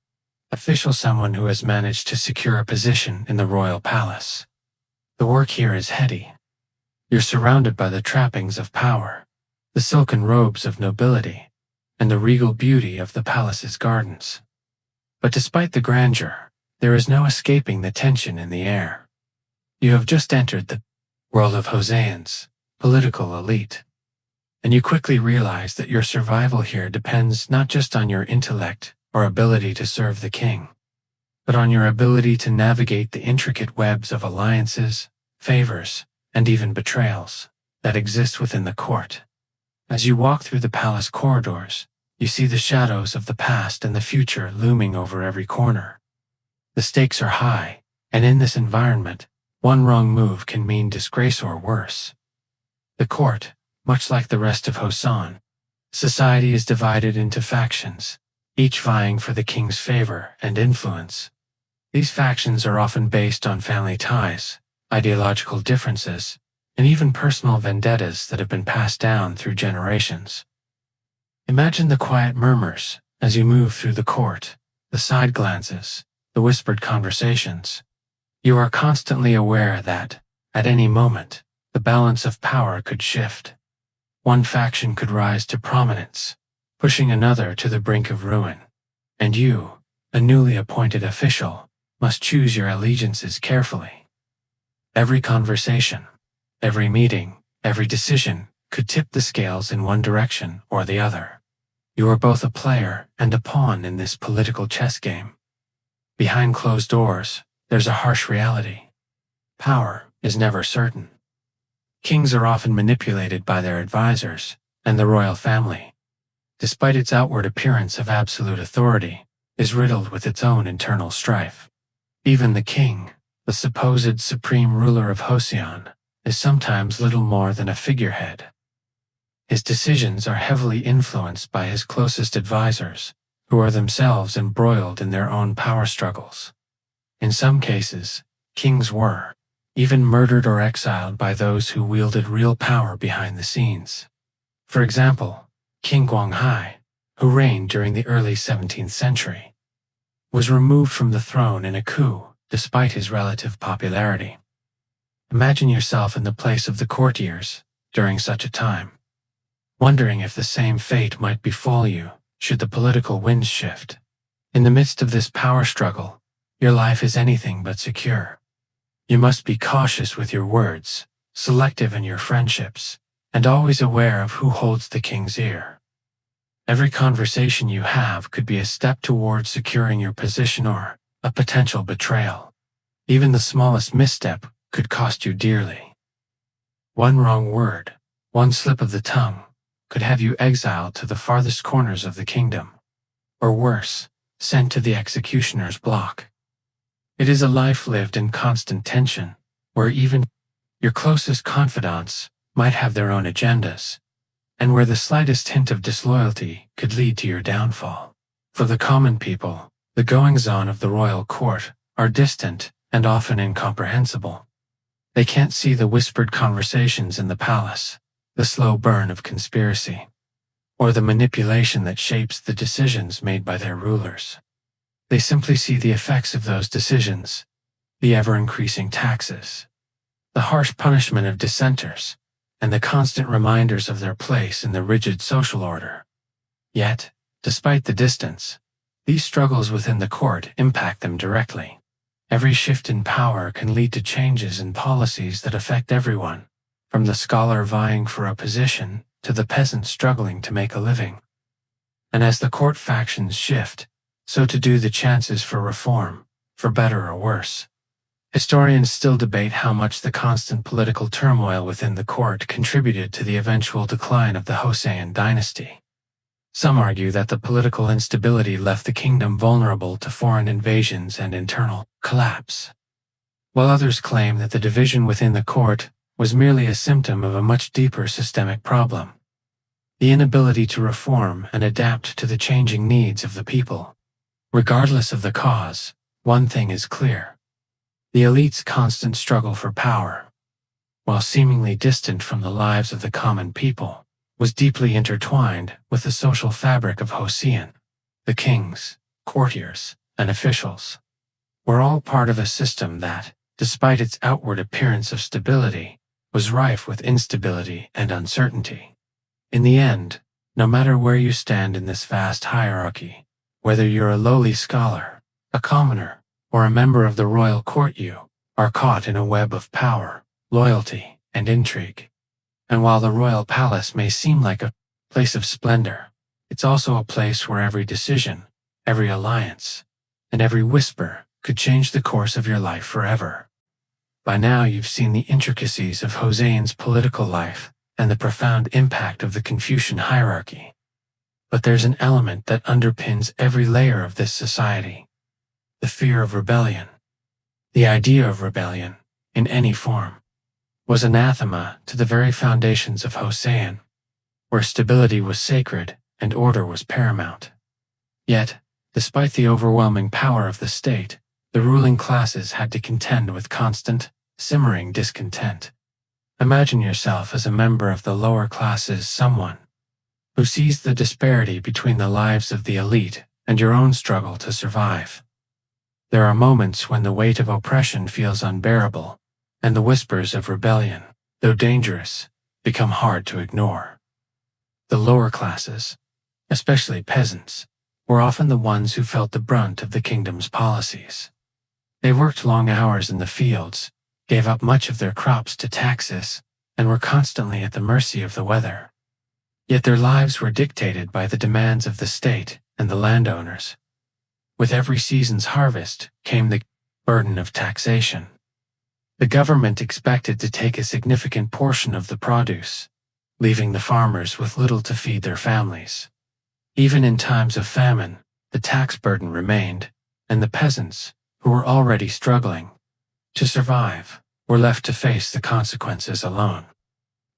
official, someone who has managed to secure a position in the royal palace. The work here is heady. You're surrounded by the trappings of power, the silken robes of nobility, and the regal beauty of the palace's gardens. But despite the grandeur, there is no escaping the tension in the air. You have just entered the world of Joseon's political elite, and you quickly realize that your survival here depends not just on your intellect or ability to serve the king, but on your ability to navigate the intricate webs of alliances, favors, and even betrayals that exist within the court. As you walk through the palace corridors, you see the shadows of the past and the future looming over every corner. The stakes are high, and in this environment, one wrong move can mean disgrace or worse. The court, much like the rest of Joseon, society is divided into factions, each vying for the king's favor and influence. These factions are often based on family ties, ideological differences, and even personal vendettas that have been passed down through generations. Imagine the quiet murmurs as you move through the court, the side glances, the whispered conversations. You are constantly aware that, at any moment, the balance of power could shift. One faction could rise to prominence, pushing another to the brink of ruin. And you, a newly appointed official, must choose your allegiances carefully. Every conversation, every meeting, every decision could tip the scales in one direction or the other. You are both a player and a pawn in this political chess game. Behind closed doors, there's a harsh reality. Power is never certain. Kings are often manipulated by their advisors and the royal family, despite its outward appearance of absolute authority, is riddled with its own internal strife. Even the king, the supposed supreme ruler of Joseon, is sometimes little more than a figurehead. His decisions are heavily influenced by his closest advisors, who are themselves embroiled in their own power struggles. In some cases, kings were even murdered or exiled by those who wielded real power behind the scenes. For example, King Guanghai, who reigned during the early 17th century, was removed from the throne in a coup despite his relative popularity. Imagine yourself in the place of the courtiers during such a time, wondering if the same fate might befall you should the political winds shift. In the midst of this power struggle, your life is anything but secure. You must be cautious with your words, selective in your friendships, and always aware of who holds the king's ear. Every conversation you have could be a step towards securing your position or a potential betrayal. Even the smallest misstep could cost you dearly. One wrong word, one slip of the tongue, could have you exiled to the farthest corners of the kingdom, or worse, sent to the executioner's block. It is a life lived in constant tension, where even your closest confidants might have their own agendas, and where the slightest hint of disloyalty could lead to your downfall. For the common people, the goings-on of the royal court are distant and often incomprehensible. They can't see the whispered conversations in the palace, the slow burn of conspiracy, or the manipulation that shapes the decisions made by their rulers. They simply see the effects of those decisions, the ever-increasing taxes, the harsh punishment of dissenters, and the constant reminders of their place in the rigid social order. Yet, despite the distance, these struggles within the court impact them directly. Every shift in power can lead to changes in policies that affect everyone, from the scholar vying for a position to the peasant struggling to make a living. And as the court factions shift, so too do the chances for reform, for better or worse. Historians still debate how much the constant political turmoil within the court contributed to the eventual decline of the Joseon Dynasty. Some argue that the political instability left the kingdom vulnerable to foreign invasions and internal collapse, while others claim that the division within the court was merely a symptom of a much deeper systemic problem: the inability to reform and adapt to the changing needs of the people. Regardless of the cause, one thing is clear: the elite's constant struggle for power, while seemingly distant from the lives of the common people, was deeply intertwined with the social fabric of Joseon. The kings, courtiers, and officials were all part of a system that, despite its outward appearance of stability, was rife with instability and uncertainty. In the end, no matter where you stand in this vast hierarchy, whether you're a lowly scholar, a commoner, or a member of the royal court, you are caught in a web of power, loyalty, and intrigue. And while the royal palace may seem like a place of splendor, it's also a place where every decision, every alliance, and every whisper could change the course of your life forever. By now you've seen the intricacies of Joseon's political life and the profound impact of the Confucian hierarchy. But there's an element that underpins every layer of this society: the fear of rebellion. The idea of rebellion, in any form, was anathema to the very foundations of Joseon, where stability was sacred and order was paramount. Yet, despite the overwhelming power of the state, the ruling classes had to contend with constant, simmering discontent. Imagine yourself as a member of the lower classes, someone who sees the disparity between the lives of the elite and your own struggle to survive. There are moments when the weight of oppression feels unbearable, and the whispers of rebellion, though dangerous, become hard to ignore. The lower classes, especially peasants, were often the ones who felt the brunt of the kingdom's policies. They worked long hours in the fields, gave up much of their crops to taxes, and were constantly at the mercy of the weather. Yet their lives were dictated by the demands of the state and the landowners. With every season's harvest came the burden of taxation. The government expected to take a significant portion of the produce, leaving the farmers with little to feed their families. Even in times of famine, the tax burden remained, and the peasants, who were already struggling to survive, were left to face the consequences alone.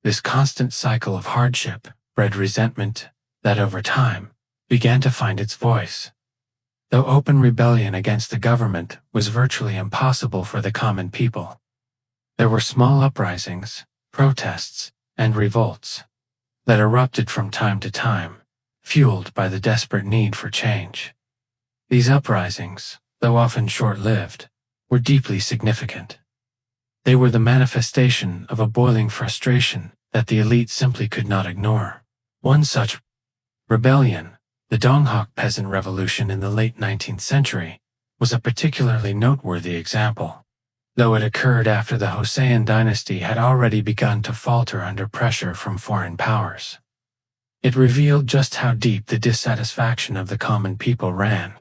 This constant cycle of hardship bred resentment that over time began to find its voice. Though open rebellion against the government was virtually impossible for the common people, there were small uprisings, protests, and revolts that erupted from time to time, fueled by the desperate need for change. These uprisings, though often short-lived, were deeply significant. They were the manifestation of a boiling frustration that the elite simply could not ignore. One such rebellion, the Donghak Peasant Revolution in the late 19th century, was a particularly noteworthy example. Though it occurred after the Joseon Dynasty had already begun to falter under pressure from foreign powers, it revealed just how deep the dissatisfaction of the common people ran.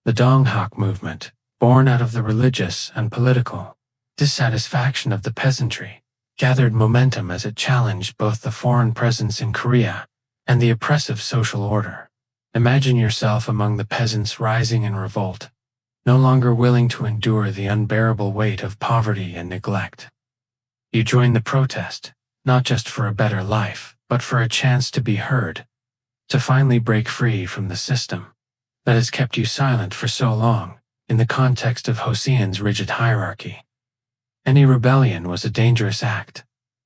The Donghak movement, born out of the religious and political dissatisfaction of the peasantry, gathered momentum as it challenged both the foreign presence in Korea and the oppressive social order. Imagine yourself among the peasants rising in revolt, no longer willing to endure the unbearable weight of poverty and neglect. You join the protest, not just for a better life, but for a chance to be heard, to finally break free from the system that has kept you silent for so long in the context of Joseon's rigid hierarchy. Any rebellion was a dangerous act,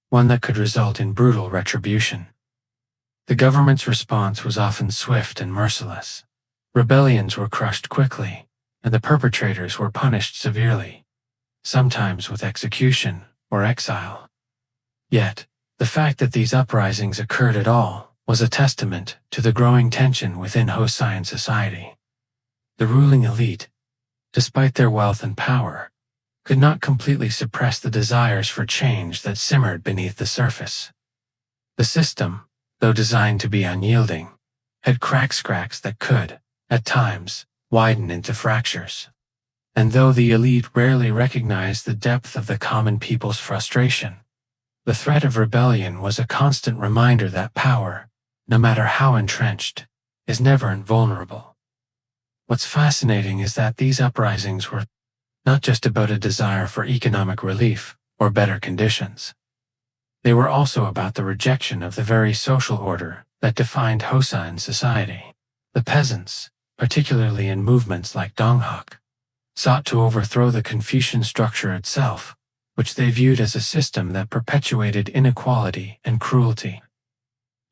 one that could result in brutal retribution. The government's response was often swift and merciless. Rebellions were crushed quickly, and the perpetrators were punished severely, sometimes with execution or exile. Yet, the fact that these uprisings occurred at all was a testament to the growing tension within Joseon society. The ruling elite, despite their wealth and power, could not completely suppress the desires for change that simmered beneath the surface. The system, though designed to be unyielding, had cracks that could, at times, widen into fractures. And though the elite rarely recognized the depth of the common people's frustration, the threat of rebellion was a constant reminder that power, no matter how entrenched, is never invulnerable. What's fascinating is that these uprisings were not just about a desire for economic relief or better conditions. They were also about the rejection of the very social order that defined Joseon society. The peasants, particularly in movements like Donghak, sought to overthrow the Confucian structure itself, which they viewed as a system that perpetuated inequality and cruelty.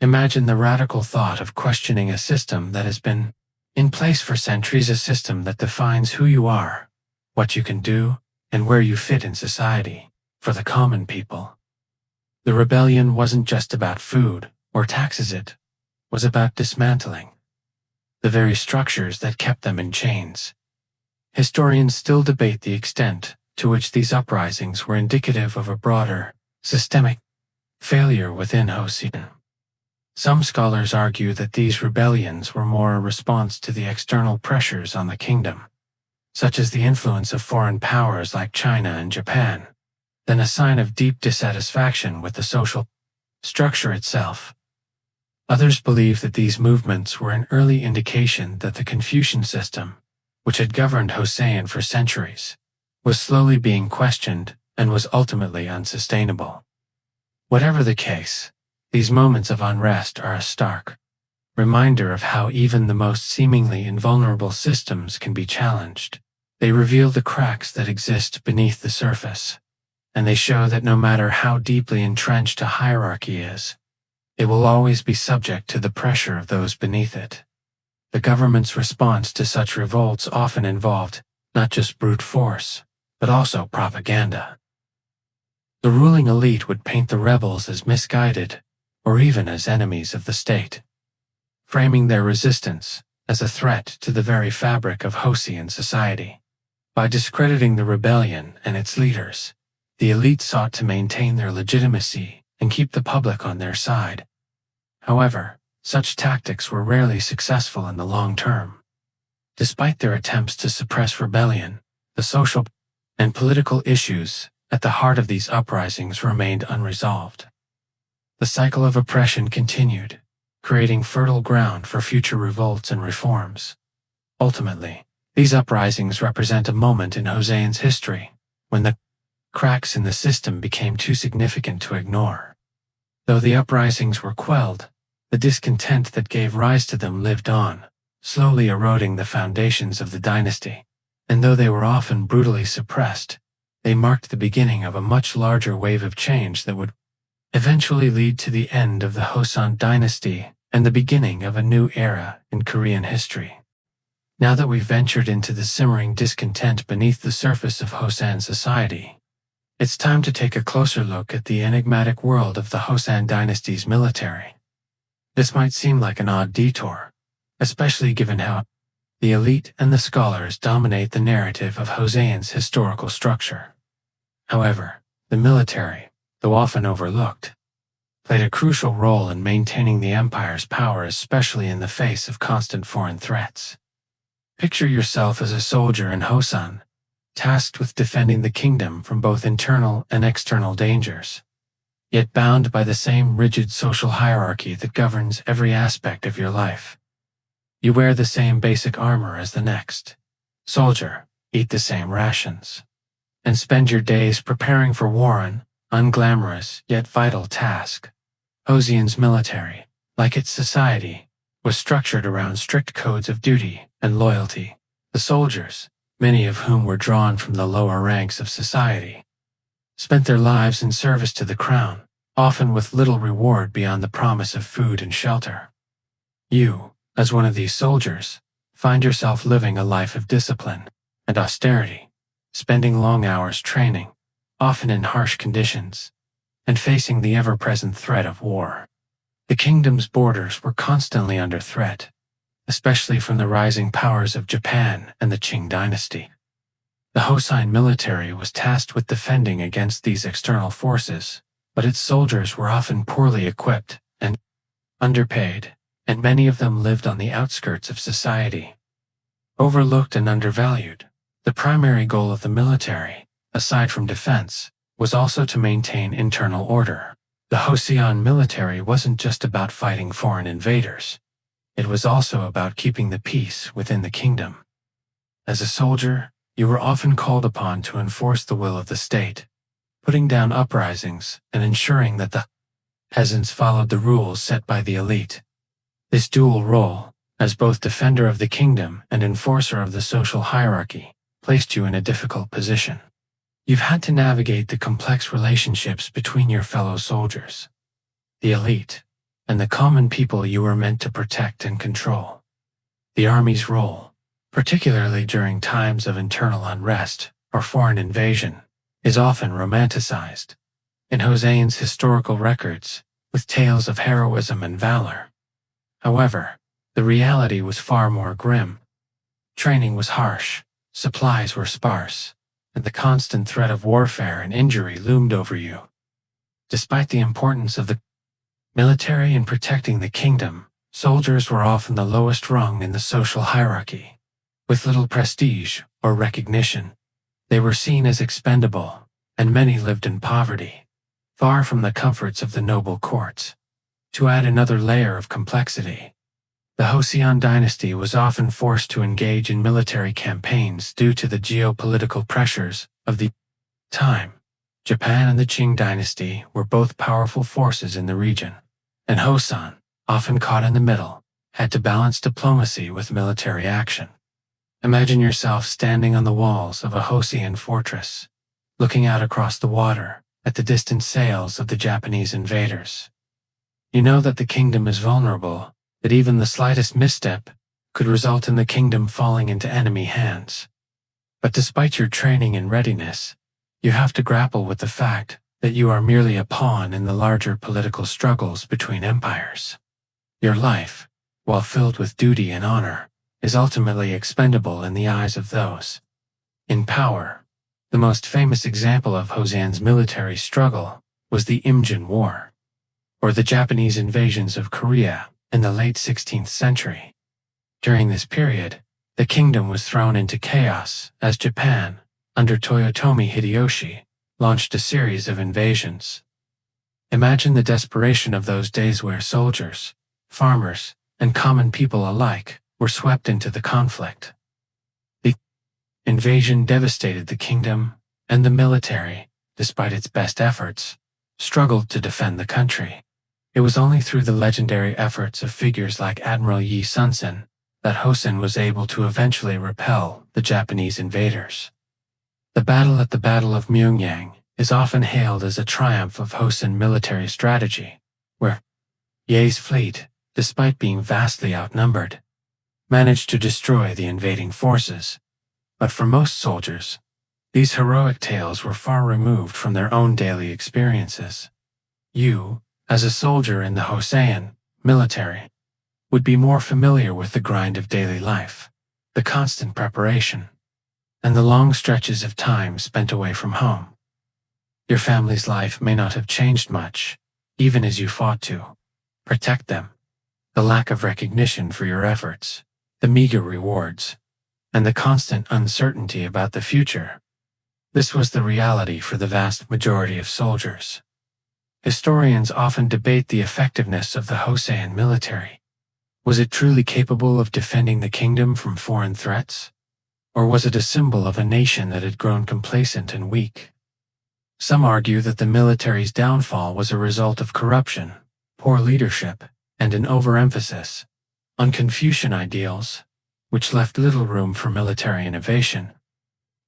Imagine the radical thought of questioning a system that has been in place for centuries, a system that defines who you are, what you can do, and where you fit in society. For the common people, the rebellion wasn't just about food or taxes, it was about dismantling the very structures that kept them in chains. Historians still debate the extent to which these uprisings were indicative of a broader, systemic failure within Joseon. Some scholars argue that these rebellions were more a response to the external pressures on the kingdom, such as the influence of foreign powers like China and Japan, than a sign of deep dissatisfaction with the social structure itself. Others believe that these movements were an early indication that the Confucian system, which had governed Joseon for centuries, was slowly being questioned and was ultimately unsustainable. Whatever the case, these moments of unrest are a stark reminder of how even the most seemingly invulnerable systems can be challenged. They reveal the cracks that exist beneath the surface, and they show that no matter how deeply entrenched a hierarchy is, it will always be subject to the pressure of those beneath it. The government's response to such revolts often involved not just brute force, but also propaganda. The ruling elite would paint the rebels as misguided, or even as enemies of the state, framing their resistance as a threat to the very fabric of Joseon society. By discrediting the rebellion and its leaders, The elite sought to maintain their legitimacy and keep the public on their side. However, such tactics were rarely successful in the long term. Despite their attempts to suppress rebellion, the social and political issues at the heart of these uprisings remained unresolved. The cycle of oppression continued, creating fertile ground for future revolts and reforms. Ultimately, these uprisings represent a moment in Joseon's history when the cracks in the system became too significant to ignore. Though the uprisings were quelled, the discontent that gave rise to them lived on, slowly eroding the foundations of the dynasty. And though they were often brutally suppressed, they marked the beginning of a much larger wave of change that would eventually lead to the end of the Joseon Dynasty and the beginning of a new era in Korean history. Now that we've ventured into the simmering discontent beneath the surface of Joseon society, it's time to take a closer look at the enigmatic world of the Joseon Dynasty's military. This might seem like an odd detour, especially given how the elite and the scholars dominate the narrative of Joseon's historical structure. However, the military, though often overlooked, played a crucial role in maintaining the empire's power, especially in the face of constant foreign threats. Picture yourself as a soldier in Joseon, tasked with defending the kingdom from both internal and external dangers, yet bound by the same rigid social hierarchy that governs every aspect of your life. You wear the same basic armor as the next soldier, eat the same rations, and spend your days preparing for war, an unglamorous yet vital task. Joseon's military, like its society, was structured around strict codes of duty and loyalty. The soldiers, many of whom were drawn from the lower ranks of society, spent their lives in service to the crown, often with little reward beyond the promise of food and shelter. You, as one of these soldiers, find yourself living a life of discipline and austerity, spending long hours training, often in harsh conditions, and facing the ever-present threat of war. The kingdom's borders were constantly under threat, especially from the rising powers of Japan and the Qing dynasty. The Joseon military was tasked with defending against these external forces, but its soldiers were often poorly equipped and underpaid, and many of them lived on the outskirts of society. Overlooked and undervalued, the primary goal of the military, aside from defense, was also to maintain internal order. The Joseon military wasn't just about fighting foreign invaders. It was also about keeping the peace within the kingdom. As a soldier, you were often called upon to enforce the will of the state, putting down uprisings and ensuring that the peasants followed the rules set by the elite. This dual role, as both defender of the kingdom and enforcer of the social hierarchy, placed you in a difficult position. You've had to navigate the complex relationships between your fellow soldiers, the elite, and the common people you were meant to protect and control. The army's role, particularly during times of internal unrest or foreign invasion, is often romanticized in Joseon's historical records with tales of heroism and valor. However, the reality was far more grim. Training was harsh, supplies were sparse, and the constant threat of warfare and injury loomed over you. Despite the importance of the military in protecting the kingdom, soldiers were often the lowest rung in the social hierarchy. With little prestige or recognition, they were seen as expendable, and many lived in poverty, far from the comforts of the noble courts. To add another layer of complexity, the Joseon dynasty was often forced to engage in military campaigns due to the geopolitical pressures of the time. Japan and the Qing dynasty were both powerful forces in the region, and Joseon, often caught in the middle, had to balance diplomacy with military action. Imagine yourself standing on the walls of a Joseon fortress, looking out across the water at the distant sails of the Japanese invaders. You know that the kingdom is vulnerable, that even the slightest misstep could result in the kingdom falling into enemy hands. But despite your training and readiness, you have to grapple with the fact that you are merely a pawn in the larger political struggles between empires. Your life, while filled with duty and honor, is ultimately expendable in the eyes of those in power. The most famous example of Joseon's military struggle was the Imjin War, or the Japanese invasions of Korea in the late 16th century. During this period, the kingdom was thrown into chaos as Japan, under Toyotomi Hideyoshi, launched a series of invasions. Imagine the desperation of those days where soldiers, farmers, and common people alike were swept into the conflict. The invasion devastated the kingdom, and the military, despite its best efforts, struggled to defend the country. It was only through the legendary efforts of figures like Admiral Yi Sun-sen that Joseon was able to eventually repel the Japanese invaders. The battle at the Battle of Myeongyang is often hailed as a triumph of Joseon military strategy, where Ye's fleet, despite being vastly outnumbered, managed to destroy the invading forces. But for most soldiers, these heroic tales were far removed from their own daily experiences. You, as a soldier in the Joseon military, would be more familiar with the grind of daily life, the constant preparation, and the long stretches of time spent away from home. Your family's life may not have changed much, even as you fought to protect them. The lack of recognition for your efforts, the meager rewards, and the constant uncertainty about the future. This was the reality for the vast majority of soldiers. Historians often debate the effectiveness of the Joseon military. Was it truly capable of defending the kingdom from foreign threats? Or was it a symbol of a nation that had grown complacent and weak? Some argue that the military's downfall was a result of corruption, poor leadership, and an overemphasis on Confucian ideals, which left little room for military innovation.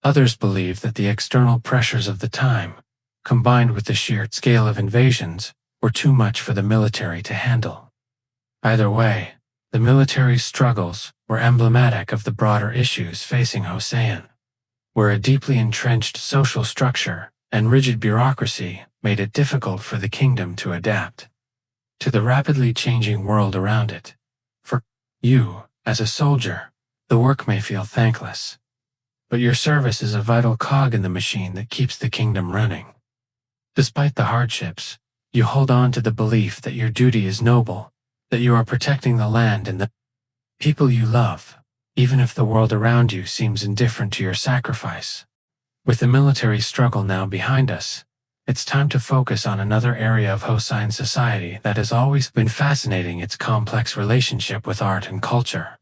Others believe that the external pressures of the time, combined with the sheer scale of invasions, were too much for the military to handle. Either way, the military's struggles were emblematic of the broader issues facing Joseon, where a deeply entrenched social structure and rigid bureaucracy made it difficult for the kingdom to adapt to the rapidly changing world around it. For you, as a soldier, the work may feel thankless, but your service is a vital cog in the machine that keeps the kingdom running. Despite the hardships, you hold on to the belief that your duty is noble, that you are protecting the land and the people you love, even if the world around you seems indifferent to your sacrifice. With the military struggle now behind us, it's time to focus on another area of Joseon society that has always been fascinating: its complex relationship with art and culture.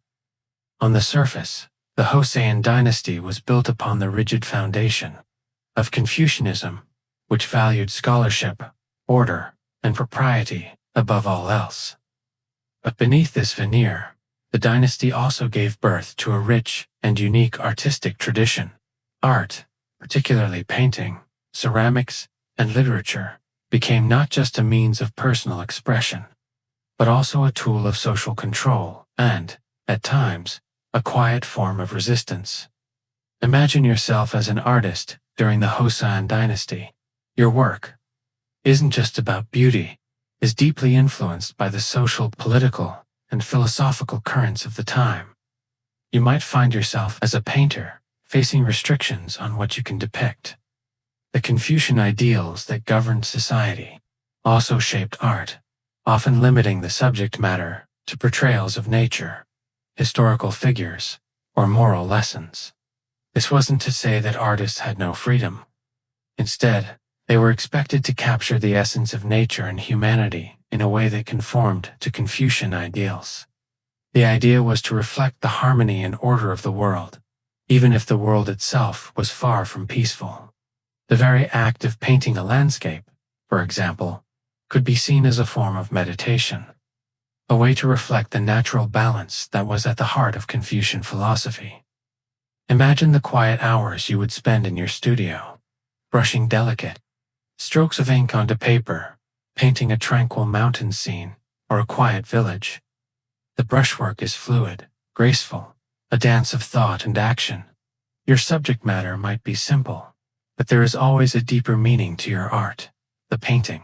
On the surface, the Joseon Dynasty was built upon the rigid foundation of Confucianism, which valued scholarship, order, and propriety above all else. But beneath this veneer, the dynasty also gave birth to a rich and unique artistic tradition. Art, particularly painting, ceramics, and literature, became not just a means of personal expression, but also a tool of social control and, at times, a quiet form of resistance. Imagine yourself as an artist during the Joseon Dynasty. Your work isn't just about beauty, is deeply influenced by the social, political, and philosophical currents of the time. You might find yourself as a painter, facing restrictions on what you can depict. The Confucian ideals that governed society also shaped art, often limiting the subject matter to portrayals of nature, historical figures, or moral lessons. This wasn't to say that artists had no freedom. Instead, they were expected to capture the essence of nature and humanity in a way that conformed to Confucian ideals. The idea was to reflect the harmony and order of the world, even if the world itself was far from peaceful. The very act of painting a landscape, for example, could be seen as a form of meditation, a way to reflect the natural balance that was at the heart of Confucian philosophy. Imagine the quiet hours you would spend in your studio, brushing delicate strokes of ink onto paper, painting a tranquil mountain scene or a quiet village. The brushwork is fluid, graceful, a dance of thought and action. Your subject matter might be simple, but there is always a deeper meaning to your art. The painting,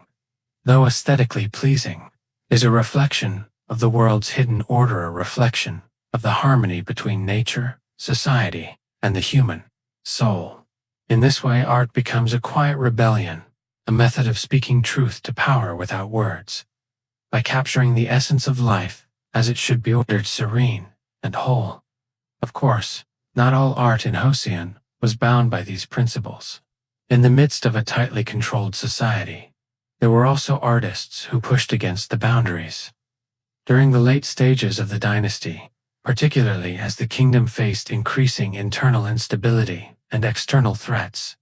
though aesthetically pleasing, is a reflection of the world's hidden order, a reflection of the harmony between nature, society, and the human soul. In this way, art becomes a quiet rebellion, a method of speaking truth to power without words. By capturing the essence of life as it should be ordered, serene and whole. Of course, not all art in Joseon was bound by these principles. In the midst of a tightly controlled society, there were also artists who pushed against the boundaries. During the late stages of the dynasty, particularly as the kingdom faced increasing internal instability and external threats,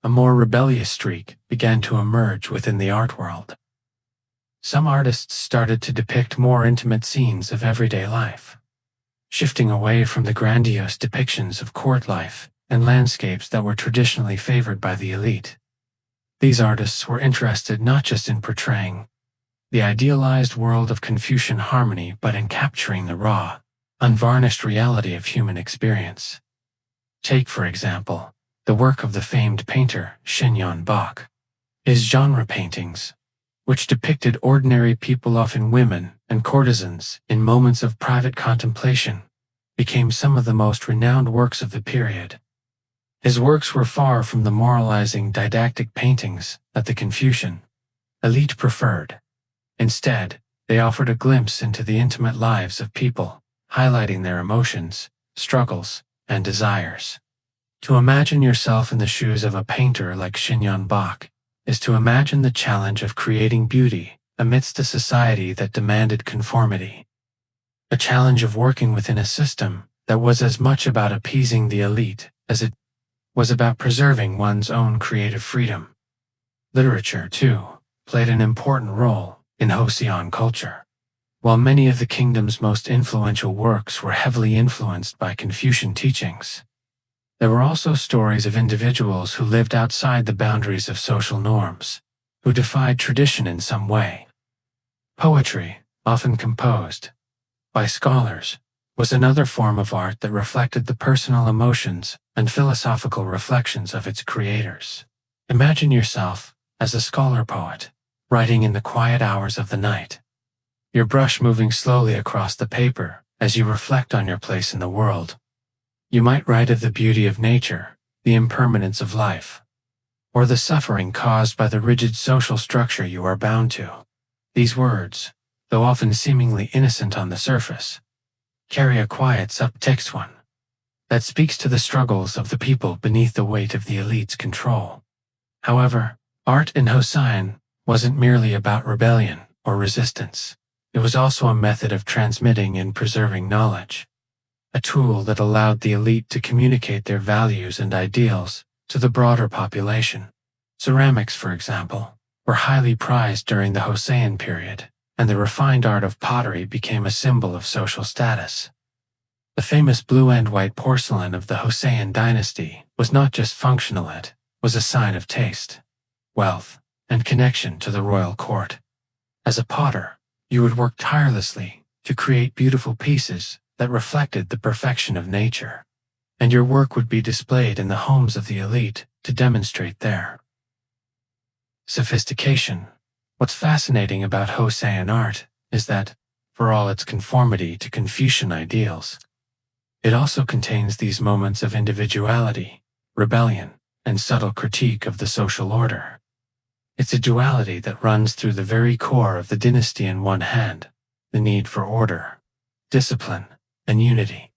a more rebellious streak began to emerge within the art world. Some artists started to depict more intimate scenes of everyday life, shifting away from the grandiose depictions of court life and landscapes that were traditionally favored by the elite. These artists were interested not just in portraying the idealized world of Confucian harmony, but in capturing the raw, unvarnished reality of human experience. Take, for example, the work of the famed painter Joseon Dynasty. His genre paintings, which depicted ordinary people, often women and courtesans, in moments of private contemplation, became some of the most renowned works of the period. His works were far from the moralizing, didactic paintings that the Confucian elite preferred. Instead, they offered a glimpse into the intimate lives of people, highlighting their emotions, struggles, and desires. To imagine yourself in the shoes of a painter like Joseon Dynasty is to imagine the challenge of creating beauty amidst a society that demanded conformity. A challenge of working within a system that was as much about appeasing the elite as it was about preserving one's own creative freedom. Literature, too, played an important role in Joseon culture. While many of the kingdom's most influential works were heavily influenced by Confucian teachings, there were also stories of individuals who lived outside the boundaries of social norms, who defied tradition in some way. Poetry, often composed by scholars, was another form of art that reflected the personal emotions and philosophical reflections of its creators. Imagine yourself as a scholar poet, writing in the quiet hours of the night, your brush moving slowly across the paper as you reflect on your place in the world. You might write of the beauty of nature, the impermanence of life, or the suffering caused by the rigid social structure you are bound to. These words, though often seemingly innocent on the surface, carry a quiet subtext, one that speaks to the struggles of the people beneath the weight of the elite's control. However, art in Joseon wasn't merely about rebellion or resistance. It was also a method of transmitting and preserving knowledge, a tool that allowed the elite to communicate their values and ideals to the broader population. Ceramics, for example, were highly prized during the Joseon period, and the refined art of pottery became a symbol of social status. The famous blue and white porcelain of the Joseon Dynasty was not just functional, it was a sign of taste, wealth, and connection to the royal court. As a potter, you would work tirelessly to create beautiful pieces that reflected the perfection of nature, and your work would be displayed in the homes of the elite to demonstrate their sophistication. What's fascinating about Joseon art is that, for all its conformity to Confucian ideals, it also contains these moments of individuality, rebellion, and subtle critique of the social order. It's a duality that runs through the very core of the dynasty. On one hand, the need for order, discipline, and unity.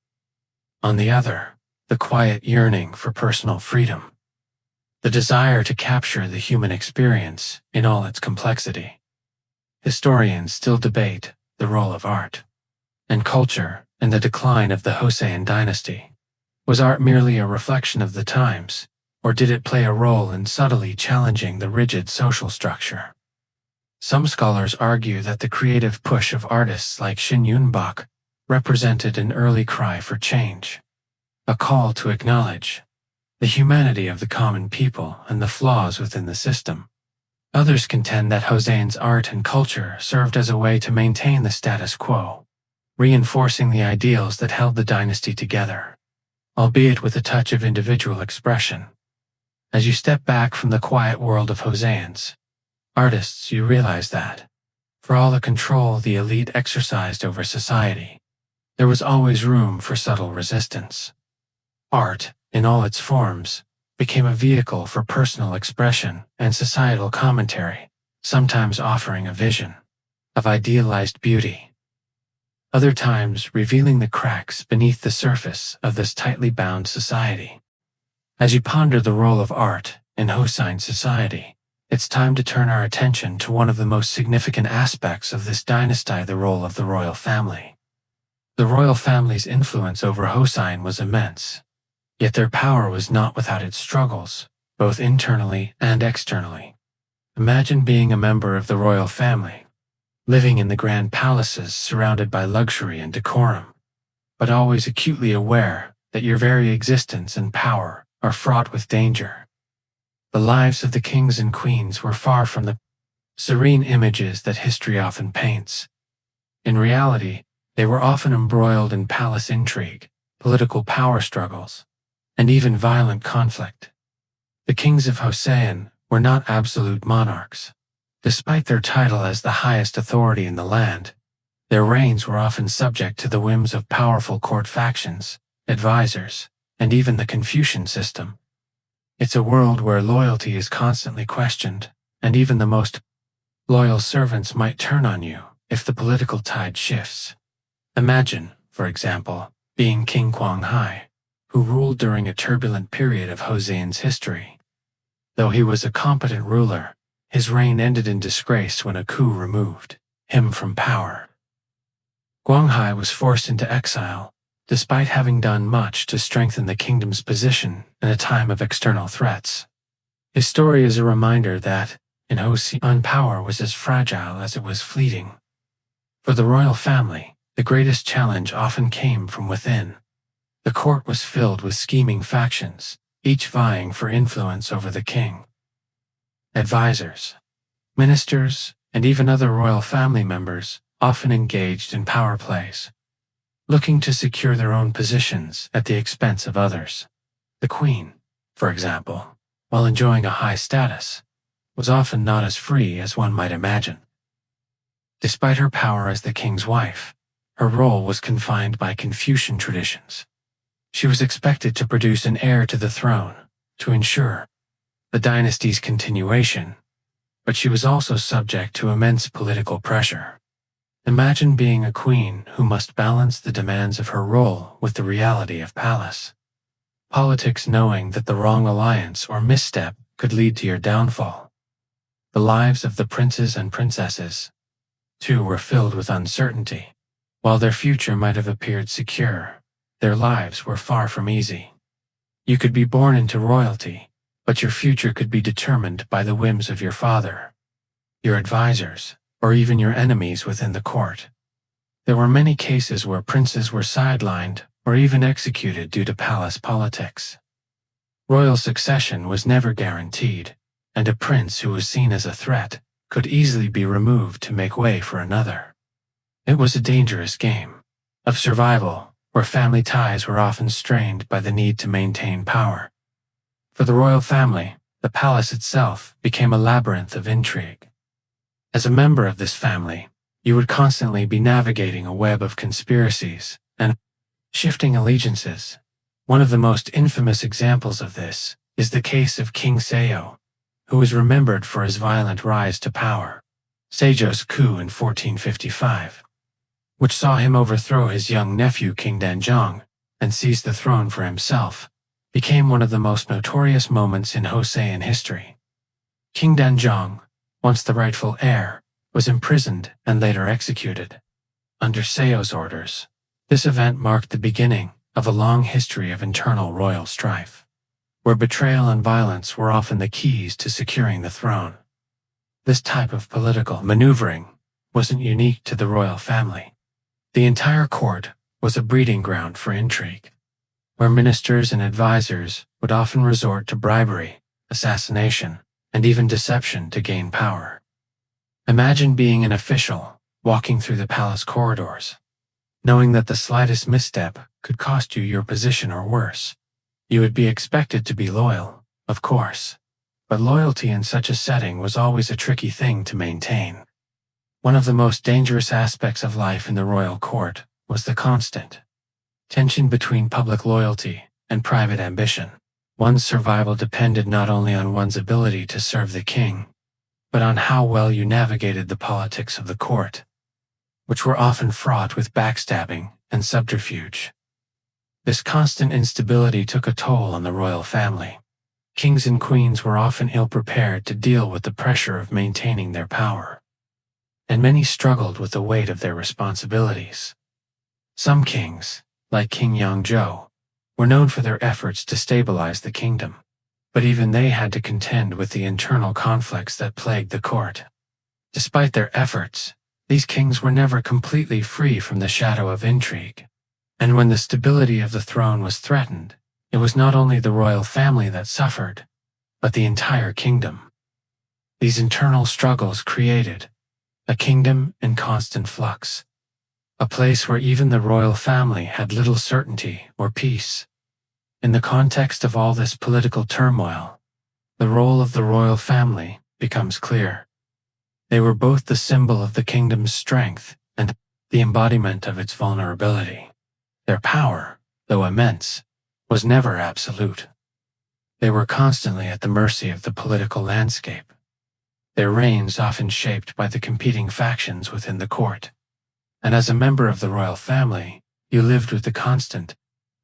On the other, the quiet yearning for personal freedom, the desire to capture the human experience in all its complexity. Historians still debate the role of art and culture in the decline of the Joseon dynasty. Was art merely a reflection of the times, or did it play a role in subtly challenging the rigid social structure? Some scholars argue that the creative push of artists like Joseon Dynasty represented an early cry for change, a call to acknowledge the humanity of the common people and the flaws within the system. Others contend that Joseon's art and culture served as a way to maintain the status quo, reinforcing the ideals that held the dynasty together, albeit with a touch of individual expression. As you step back from the quiet world of Joseon's artists, you realize that, for all the control the elite exercised over society, there was always room for subtle resistance. Art, in all its forms, became a vehicle for personal expression and societal commentary, sometimes offering a vision of idealized beauty, other times revealing the cracks beneath the surface of this tightly bound society. As you ponder the role of art in Hosein society, it's time to turn our attention to one of the most significant aspects of this dynasty, the role of the royal family. The royal family's influence over Hosein was immense, yet their power was not without its struggles, both internally and externally. Imagine being a member of the royal family, living in the grand palaces surrounded by luxury and decorum, but always acutely aware that your very existence and power are fraught with danger. The lives of the kings and queens were far from the serene images that history often paints. In reality, they were often embroiled in palace intrigue, political power struggles, and even violent conflict. The kings of Joseon were not absolute monarchs. Despite their title as the highest authority in the land, their reigns were often subject to the whims of powerful court factions, advisors, and even the Confucian system. It's a world where loyalty is constantly questioned, and even the most loyal servants might turn on you if the political tide shifts. Imagine, for example, being King Hai, who ruled during a turbulent period of Joseon's history. Though he was a competent ruler, his reign ended in disgrace when a coup removed him from power. Hai was forced into exile, despite having done much to strengthen the kingdom's position in a time of external threats. His story is a reminder that, in Joseon, power was as fragile as it was fleeting. For the royal family, the greatest challenge often came from within. The court was filled with scheming factions, each vying for influence over the king. Advisors, ministers, and even other royal family members often engaged in power plays, looking to secure their own positions at the expense of others. The queen, for example, while enjoying a high status, was often not as free as one might imagine. Despite her power as the king's wife, her role was confined by Confucian traditions. She was expected to produce an heir to the throne to ensure the dynasty's continuation, but she was also subject to immense political pressure. Imagine being a queen who must balance the demands of her role with the reality of palace politics, knowing that the wrong alliance or misstep could lead to your downfall. The lives of the princes and princesses, too, were filled with uncertainty. While their future might have appeared secure, their lives were far from easy. You could be born into royalty, but your future could be determined by the whims of your father, your advisors, or even your enemies within the court. There were many cases where princes were sidelined or even executed due to palace politics. Royal succession was never guaranteed, and a prince who was seen as a threat could easily be removed to make way for another. It was a dangerous game of survival, where family ties were often strained by the need to maintain power. For the royal family, the palace itself became a labyrinth of intrigue. As a member of this family, you would constantly be navigating a web of conspiracies and shifting allegiances. One of the most infamous examples of this is the case of King Seo, who is remembered for his violent rise to power. Sejo's coup in 1455, which saw him overthrow his young nephew King Danjong and seize the throne for himself, became one of the most notorious moments in Joseon history. King Danjong, once the rightful heir, was imprisoned and later executed under Seo's orders. This event marked the beginning of a long history of internal royal strife, where betrayal and violence were often the keys to securing the throne. This type of political maneuvering wasn't unique to the royal family. The entire court was a breeding ground for intrigue, where ministers and advisors would often resort to bribery, assassination, and even deception to gain power. Imagine being an official walking through the palace corridors, knowing that the slightest misstep could cost you your position or worse. You would be expected to be loyal, of course, but loyalty in such a setting was always a tricky thing to maintain. One of the most dangerous aspects of life in the royal court was the constant tension between public loyalty and private ambition. One's survival depended not only on one's ability to serve the king, but on how well you navigated the politics of the court, which were often fraught with backstabbing and subterfuge. This constant instability took a toll on the royal family. Kings and queens were often ill-prepared to deal with the pressure of maintaining their power, and many struggled with the weight of their responsibilities. Some kings, like King Yongzhou, were known for their efforts to stabilize the kingdom, but even they had to contend with the internal conflicts that plagued the court. Despite their efforts, these kings were never completely free from the shadow of intrigue, and when the stability of the throne was threatened, it was not only the royal family that suffered, but the entire kingdom. These internal struggles created a kingdom in constant flux, a place where even the royal family had little certainty or peace. In the context of all this political turmoil, the role of the royal family becomes clear. They were both the symbol of the kingdom's strength and the embodiment of its vulnerability. Their power, though immense, was never absolute. They were constantly at the mercy of the political landscape, their reigns often shaped by the competing factions within the court. And as a member of the royal family, you lived with the constant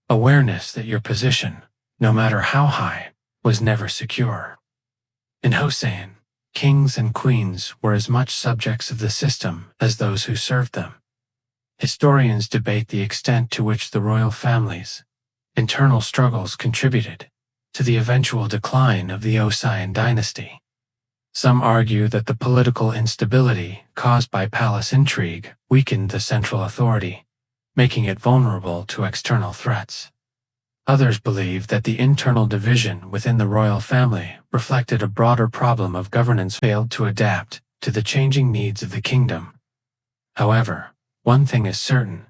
awareness that your position, no matter how high, was never secure. In Joseon, kings and queens were as much subjects of the system as those who served them. Historians debate the extent to which the royal family's internal struggles contributed to the eventual decline of the Joseon Dynasty. Some argue that the political instability caused by palace intrigue weakened the central authority, making it vulnerable to external threats. Others believe that the internal division within the royal family reflected a broader problem of governance failed to adapt to the changing needs of the kingdom. However, one thing is certain: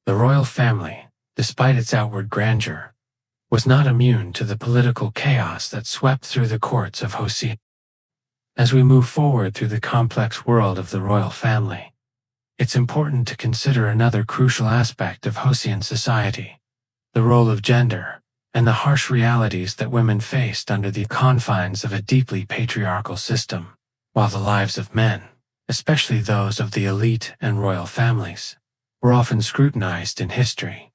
the royal family, despite its outward grandeur, was not immune to the political chaos that swept through the courts of Joseon. As we move forward through the complex world of the royal family, it's important to consider another crucial aspect of Joseon society: the role of gender and the harsh realities that women faced under the confines of a deeply patriarchal system. While the lives of men, especially those of the elite and royal families, were often scrutinized in history,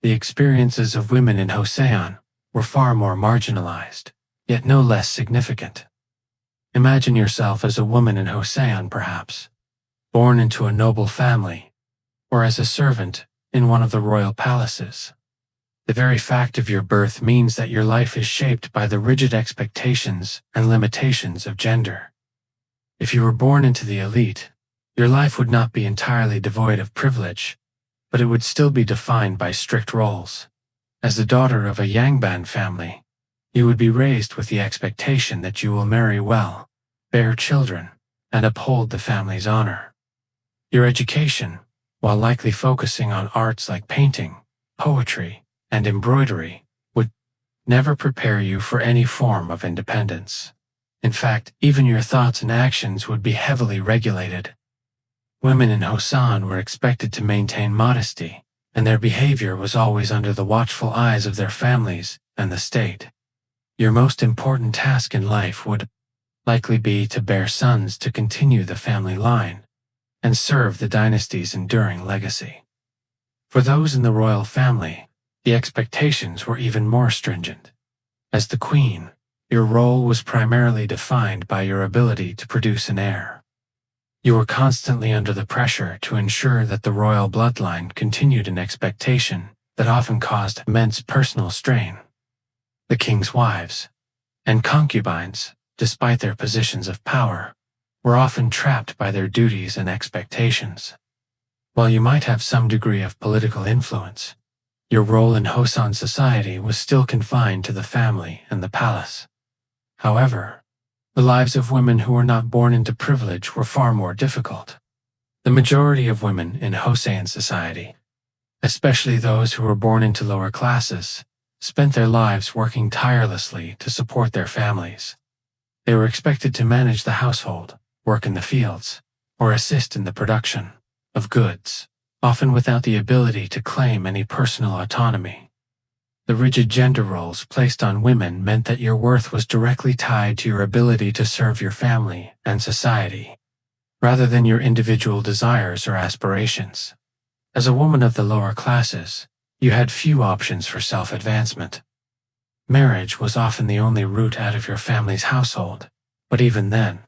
the experiences of women in Joseon were far more marginalized, yet no less significant. Imagine yourself as a woman in Joseon, perhaps, born into a noble family, or as a servant in one of the royal palaces. The very fact of your birth means that your life is shaped by the rigid expectations and limitations of gender. If you were born into the elite, your life would not be entirely devoid of privilege, but it would still be defined by strict roles. As the daughter of a Yangban family, you would be raised with the expectation that you will marry well, bear children, and uphold the family's honor. Your education, while likely focusing on arts like painting, poetry, and embroidery, would never prepare you for any form of independence. In fact, even your thoughts and actions would be heavily regulated. Women in Joseon were expected to maintain modesty, and their behavior was always under the watchful eyes of their families and the state. Your most important task in life would likely be to bear sons to continue the family line and serve the dynasty's enduring legacy. For those in the royal family, the expectations were even more stringent. As the queen, your role was primarily defined by your ability to produce an heir. You were constantly under the pressure to ensure that the royal bloodline continued, an expectation that often caused immense personal strain. The king's wives and concubines, despite their positions of power, were often trapped by their duties and expectations. While you might have some degree of political influence, your role in Joseon society was still confined to the family and the palace. However, the lives of women who were not born into privilege were far more difficult. The majority of women in Joseon society, especially those who were born into lower classes, spent their lives working tirelessly to support their families. They were expected to manage the household, work in the fields, or assist in the production of goods, often without the ability to claim any personal autonomy. The rigid gender roles placed on women meant that your worth was directly tied to your ability to serve your family and society, rather than your individual desires or aspirations. As a woman of the lower classes, you had few options for self-advancement. Marriage was often the only route out of your family's household, but even then,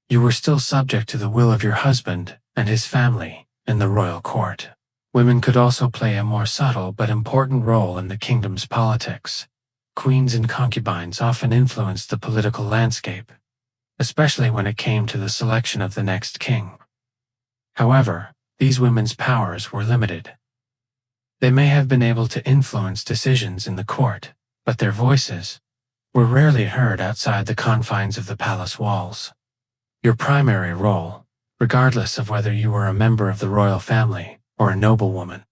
you were still subject to the will of your husband and his family in the royal court. Women could also play a more subtle but important role in the kingdom's politics. Queens and concubines often influenced the political landscape, especially when it came to the selection of the next king. However, these women's powers were limited. They may have been able to influence decisions in the court, but their voices were rarely heard outside the confines of the palace walls. Your primary role, regardless of whether you were a member of the royal family or a noblewoman,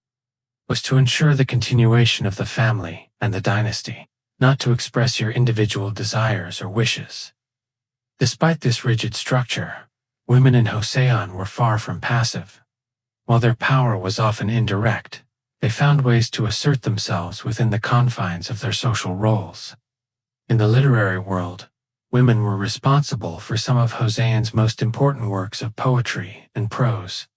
was to ensure the continuation of the family and the dynasty, not to express your individual desires or wishes. Despite this rigid structure, women in Joseon were far from passive. While their power was often indirect, they found ways to assert themselves within the confines of their social roles. In the literary world, women were responsible for some of Joseon's most important works of poetry and prose.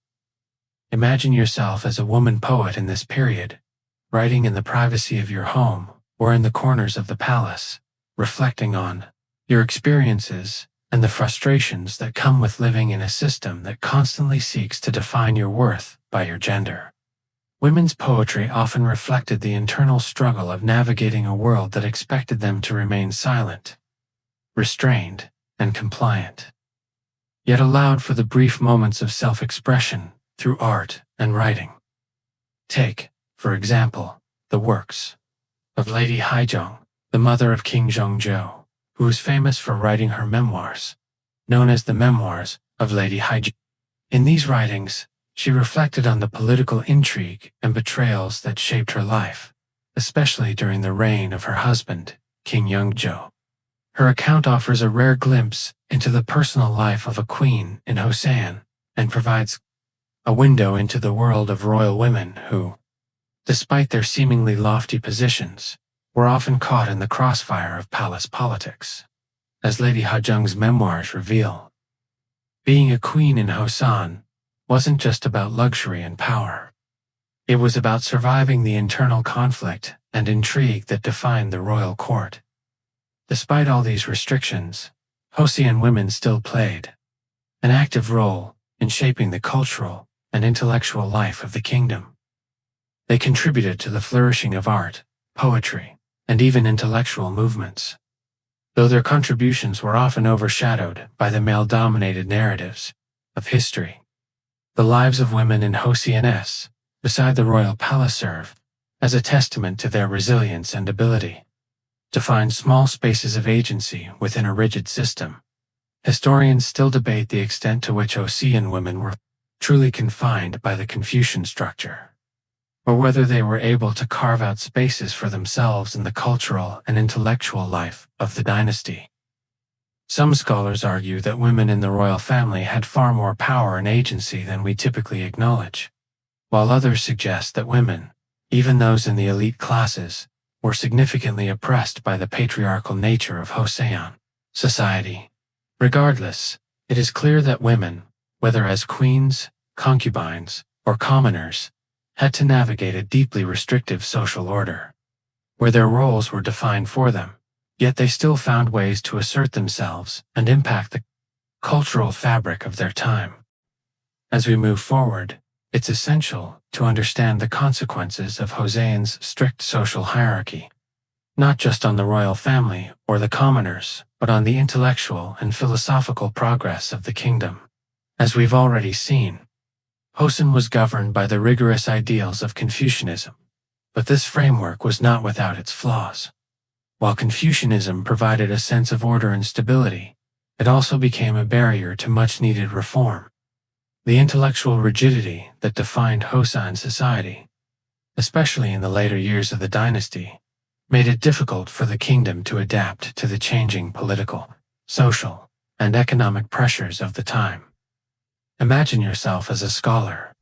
Imagine yourself as a woman poet in this period, writing in the privacy of your home or in the corners of the palace, reflecting on your experiences and the frustrations that come with living in a system that constantly seeks to define your worth by your gender. Women's poetry often reflected the internal struggle of navigating a world that expected them to remain silent, restrained, and compliant, yet allowed for the brief moments of self-expression through art and writing. Take, for example, the works of Lady Haijong, the mother of King Zhongzhou, who was famous for writing her memoirs, known as the Memoirs of Lady Haijong. In these writings, she reflected on the political intrigue and betrayals that shaped her life, especially during the reign of her husband, King Yeongjo. Her account offers a rare glimpse into the personal life of a queen in Joseon and provides a window into the world of royal women who, despite their seemingly lofty positions, were often caught in the crossfire of palace politics. As Lady Haijong's memoirs reveal, being a queen in Joseon wasn't just about luxury and power. It was about surviving the internal conflict and intrigue that defined the royal court. Despite all these restrictions, Joseon women still played an active role in shaping the cultural and intellectual life of the kingdom. They contributed to the flourishing of art, poetry, and even intellectual movements. Though their contributions were often overshadowed by the male-dominated narratives of history, the lives of women in Joseon beside the royal palace serve as a testament to their resilience and ability to find small spaces of agency within a rigid system. Historians still debate the extent to which Joseon women were truly confined by the Confucian structure, or whether they were able to carve out spaces for themselves in the cultural and intellectual life of the dynasty. Some scholars argue that women in the royal family had far more power and agency than we typically acknowledge, while others suggest that women, even those in the elite classes, were significantly oppressed by the patriarchal nature of Joseon society. Regardless, it is clear that women, whether as queens, concubines, or commoners, had to navigate a deeply restrictive social order, where their roles were defined for them, yet they still found ways to assert themselves and impact the cultural fabric of their time. As we move forward, it's essential to understand the consequences of Joseon's strict social hierarchy, not just on the royal family or the commoners, but on the intellectual and philosophical progress of the kingdom. As we've already seen, Joseon was governed by the rigorous ideals of Confucianism, but this framework was not without its flaws. While Confucianism provided a sense of order and stability, it also became a barrier to much-needed reform. The intellectual rigidity that defined Joseon society, especially in the later years of the dynasty, made it difficult for the kingdom to adapt to the changing political, social, and economic pressures of the time. Imagine yourself as a scholar.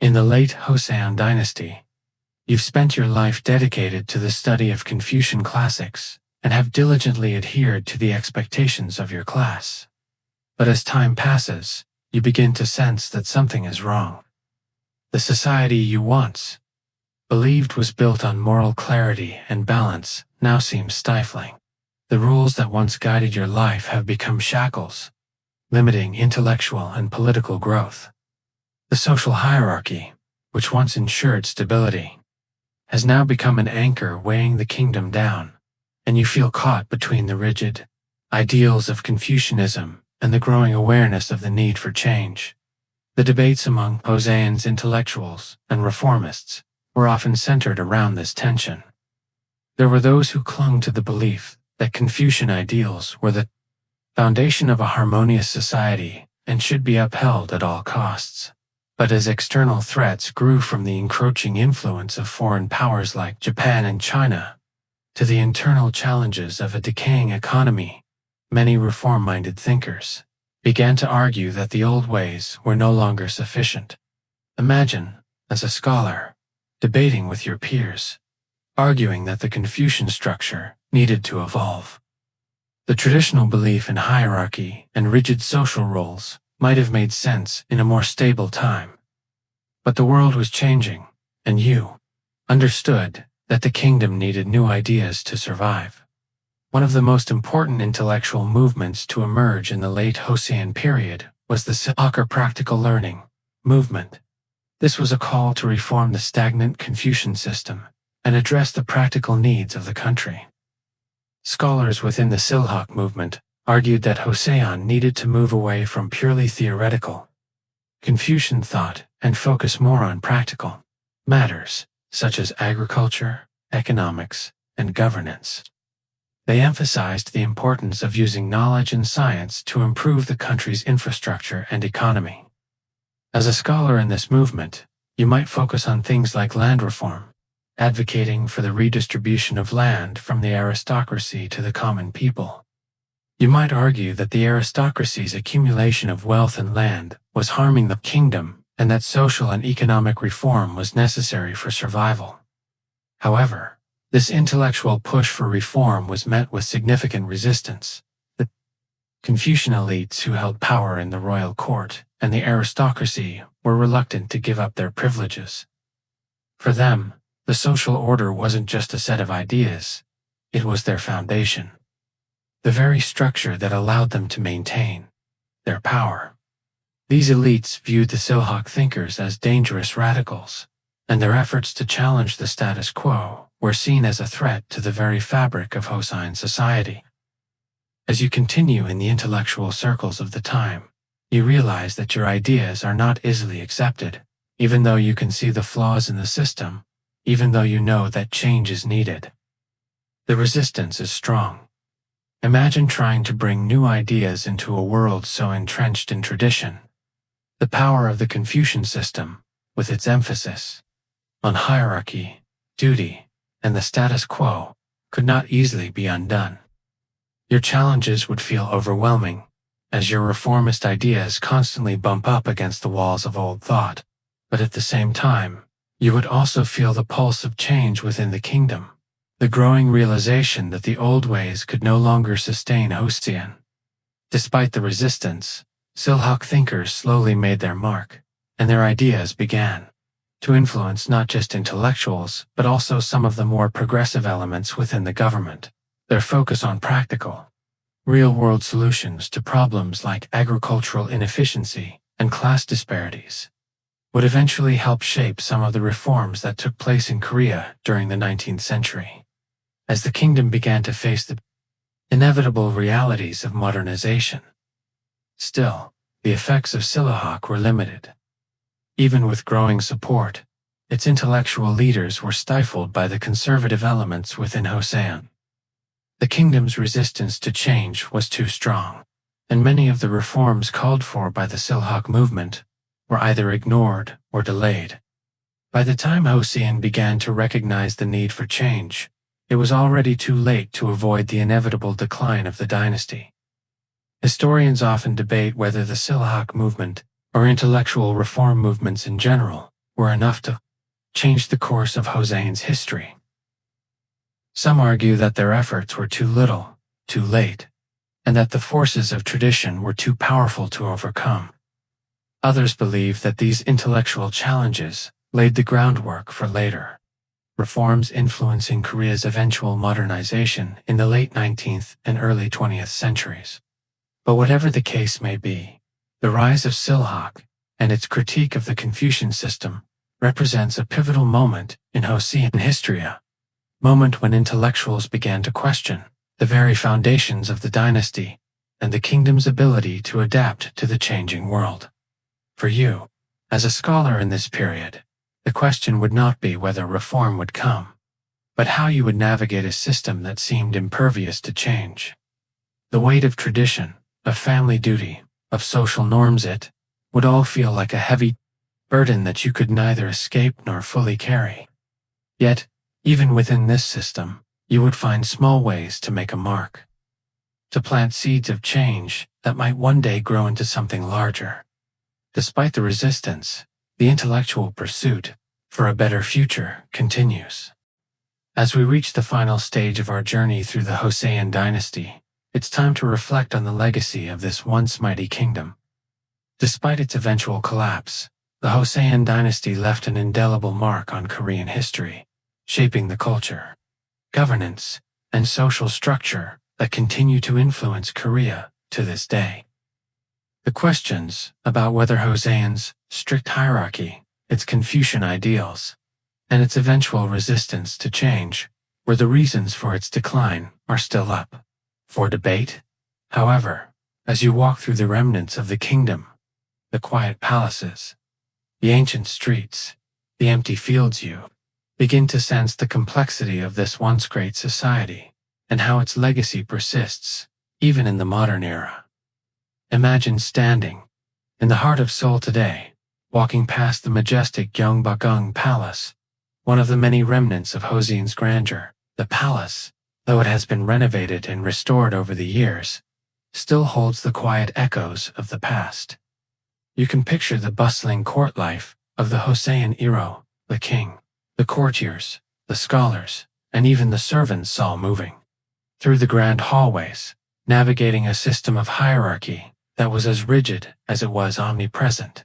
In the late Joseon Dynasty, You've spent your life dedicated to the study of Confucian classics and have diligently adhered to the expectations of your class. But as time passes, you begin to sense that something is wrong. The society you once believed was built on moral clarity and balance now seems stifling. The rules that once guided your life have become shackles, limiting intellectual and political growth. The social hierarchy, which once ensured stability, has now become an anchor weighing the kingdom down, and you feel caught between the rigid ideals of Confucianism and the growing awareness of the need for change. The debates among Joseon's intellectuals and reformists were often centered around this tension. There were those who clung to the belief that Confucian ideals were the foundation of a harmonious society and should be upheld at all costs. But as external threats grew from the encroaching influence of foreign powers like Japan and China to the internal challenges of a decaying economy, many reform-minded thinkers began to argue that the old ways were no longer sufficient. Imagine, as a scholar, debating with your peers, arguing that the Confucian structure needed to evolve. The traditional belief in hierarchy and rigid social roles might have made sense in a more stable time. But the world was changing, and you understood that the kingdom needed new ideas to survive. One of the most important intellectual movements to emerge in the late Joseon period was the Silhak or practical learning movement. This was a call to reform the stagnant Confucian system and address the practical needs of the country. Scholars within the Silhak movement argued that Joseon needed to move away from purely theoretical Confucian thought and focus more on practical matters such as agriculture, economics, and governance. They emphasized the importance of using knowledge and science to improve the country's infrastructure and economy. As a scholar in this movement, you might focus on things like land reform, advocating for the redistribution of land from the aristocracy to the common people. You might argue that the aristocracy's accumulation of wealth and land was harming the kingdom and that social and economic reform was necessary for survival. However, this intellectual push for reform was met with significant resistance. The Confucian elites who held power in the royal court and the aristocracy were reluctant to give up their privileges. For them, the social order wasn't just a set of ideas, it was their foundation, the very structure that allowed them to maintain their power. These elites viewed the Silhak thinkers as dangerous radicals, and their efforts to challenge the status quo were seen as a threat to the very fabric of Joseon society. As you continue in the intellectual circles of the time, you realize that your ideas are not easily accepted, even though you can see the flaws in the system, even though you know that change is needed. The resistance is strong. Imagine trying to bring new ideas into a world so entrenched in tradition. The power of the Confucian system, with its emphasis on hierarchy, duty, and the status quo, could not easily be undone. Your challenges would feel overwhelming, as your reformist ideas constantly bump up against the walls of old thought, but at the same time, you would also feel the pulse of change within the kingdom, the growing realization that the old ways could no longer sustain Joseon. Despite the resistance, Silhak thinkers slowly made their mark, and their ideas began to influence not just intellectuals but also some of the more progressive elements within the government. Their focus on practical, real-world solutions to problems like agricultural inefficiency and class disparities would eventually help shape some of the reforms that took place in Korea during the 19th century. As the kingdom began to face the inevitable realities of modernization. Still, the effects of Silhak were limited. Even with growing support, its intellectual leaders were stifled by the conservative elements within Joseon. The kingdom's resistance to change was too strong, and many of the reforms called for by the Silhak movement were either ignored or delayed. By the time Joseon began to recognize the need for change, it was already too late to avoid the inevitable decline of the dynasty. Historians often debate whether the Silhak movement, or intellectual reform movements in general, were enough to changed the course of Joseon's history. Some argue that their efforts were too little, too late, and that the forces of tradition were too powerful to overcome. Others believe that these intellectual challenges laid the groundwork for later reforms influencing Korea's eventual modernization in the late 19th and early 20th centuries. But whatever the case may be, the rise of Silhak and its critique of the Confucian system represents a pivotal moment in Joseon history, a moment when intellectuals began to question the very foundations of the dynasty and the kingdom's ability to adapt to the changing world. For you, as a scholar in this period, the question would not be whether reform would come, but how you would navigate a system that seemed impervious to change. The weight of tradition, of family duty, of social norms, it would all feel like a heavy burden that you could neither escape nor fully carry. Yet, even within this system, you would find small ways to make a mark, to plant seeds of change that might one day grow into something larger. Despite the resistance, the intellectual pursuit for a better future continues. As we reach the final stage of our journey through the Joseon Dynasty, it's time to reflect on the legacy of this once mighty kingdom. Despite its eventual collapse, the Joseon Dynasty left an indelible mark on Korean history, shaping the culture, governance, and social structure that continue to influence Korea to this day. The questions about whether Joseon's strict hierarchy, its Confucian ideals, and its eventual resistance to change were the reasons for its decline are still up for debate. However, as you walk through the remnants of the kingdom, the quiet palaces, the ancient streets, the empty fields, you begin to sense the complexity of this once great society and how its legacy persists even in the modern era. Imagine standing in the heart of Seoul today, walking past the majestic Gyeongbokgung Palace, one of the many remnants of Joseon's grandeur. The palace, though it has been renovated and restored over the years, still holds the quiet echoes of the past. You can picture the bustling court life of the Joseon era, the king, the courtiers, the scholars, and even the servants all moving through the grand hallways, navigating a system of hierarchy that was as rigid as it was omnipresent.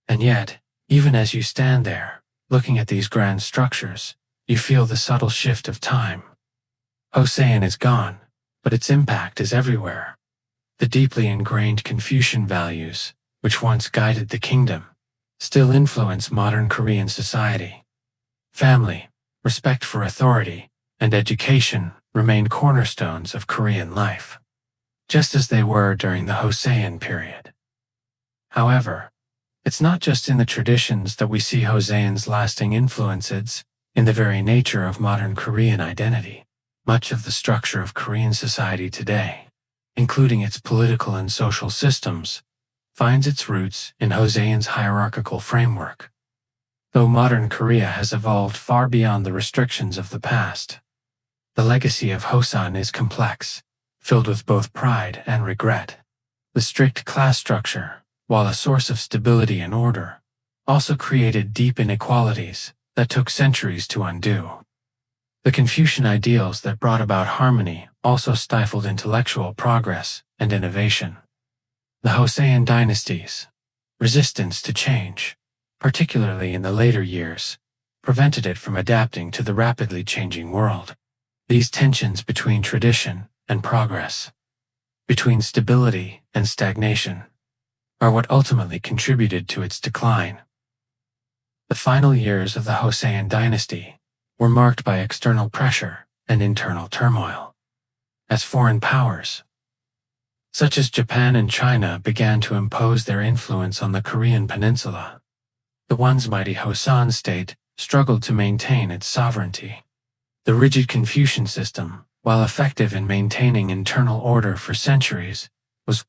And yet, even as you stand there, looking at these grand structures, you feel the subtle shift of time. Joseon is gone, but its impact is everywhere. The deeply ingrained Confucian values, which once guided the kingdom, still influence modern Korean society. Family, respect for authority, and education remain cornerstones of Korean life, just as they were during the Joseon period. However, it's not just in the traditions that we see Joseon's lasting influences. In the very nature of modern Korean identity, much of the structure of Korean society today, including its political and social systems, finds its roots in Joseon's hierarchical framework. Though modern Korea has evolved far beyond the restrictions of the past, the legacy of Joseon is complex, filled with both pride and regret. The strict class structure, while a source of stability and order, also created deep inequalities that took centuries to undo. The Confucian ideals that brought about harmony also stifled intellectual progress and innovation. The Joseon dynasty's resistance to change, particularly in the later years, prevented it from adapting to the rapidly changing world. These tensions between tradition and progress, between stability and stagnation, are what ultimately contributed to its decline. The final years of the Joseon dynasty were marked by external pressure and internal turmoil. As foreign powers, such as Japan and China, began to impose their influence on the Korean peninsula, the once mighty Joseon state struggled to maintain its sovereignty. The rigid Confucian system, while effective in maintaining internal order for centuries, was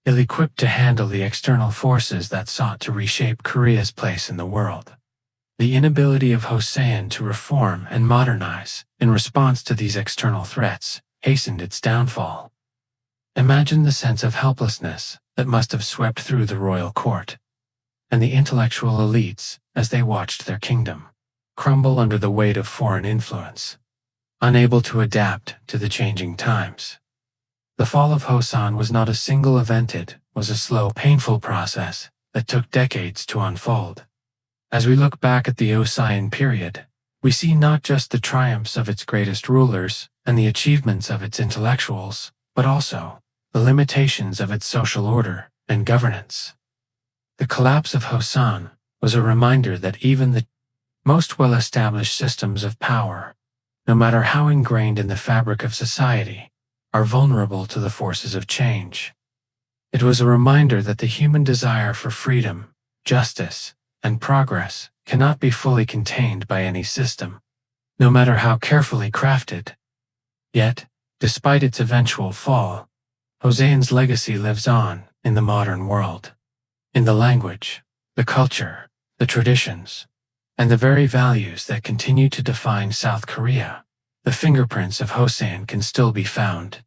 ill-equipped to handle the external forces that sought to reshape Korea's place in the world. The inability of Joseon to reform and modernize in response to these external threats hastened its downfall. Imagine the sense of helplessness that must have swept through the royal court and the intellectual elites as they watched their kingdom crumble under the weight of foreign influence, unable to adapt to the changing times. The fall of Joseon was not a single event, it was a slow, painful process that took decades to unfold. As we look back at the Joseon period, we see not just the triumphs of its greatest rulers and the achievements of its intellectuals, but also the limitations of its social order and governance. The collapse of Joseon was a reminder that even the most well-established systems of power, no matter how ingrained in the fabric of society, are vulnerable to the forces of change. It was a reminder that the human desire for freedom, justice, and progress cannot be fully contained by any system, no matter how carefully crafted. Yet, despite its eventual fall, Joseon's legacy lives on in the modern world. In the language, the culture, the traditions, and the very values that continue to define South Korea, the fingerprints of Joseon can still be found.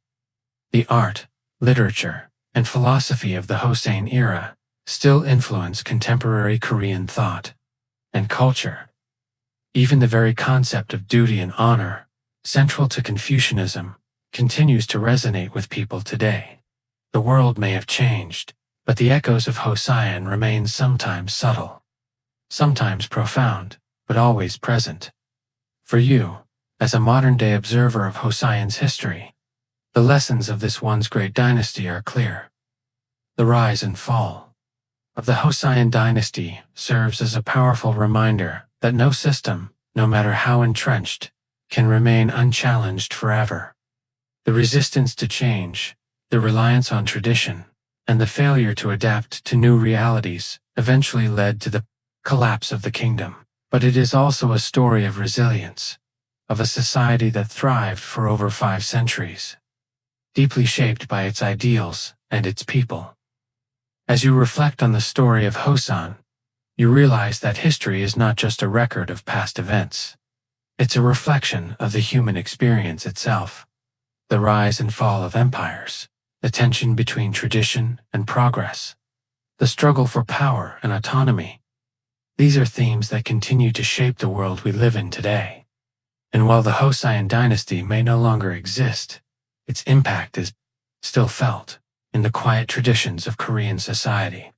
The art, literature, and philosophy of the Joseon era still influence contemporary Korean thought and culture. Even the very concept of duty and honor, central to Confucianism, continues to resonate with people today. The world may have changed, but the echoes of Joseon remain sometimes subtle, sometimes profound, but always present. For you, as a modern-day observer of Joseon's history, the lessons of this once great dynasty are clear. The rise and fall of the Joseon Dynasty serves as a powerful reminder that no system, no matter how entrenched, can remain unchallenged forever. The resistance to change, the reliance on tradition, and the failure to adapt to new realities eventually led to the collapse of the kingdom. But it is also a story of resilience, of a society that thrived for over 5 centuries, deeply shaped by its ideals and its people. As you reflect on the story of Joseon, you realize that history is not just a record of past events. It's a reflection of the human experience itself. The rise and fall of empires, the tension between tradition and progress, the struggle for power and autonomy. These are themes that continue to shape the world we live in today. And while the Joseon dynasty may no longer exist, its impact is still felt in the quiet traditions of Korean society,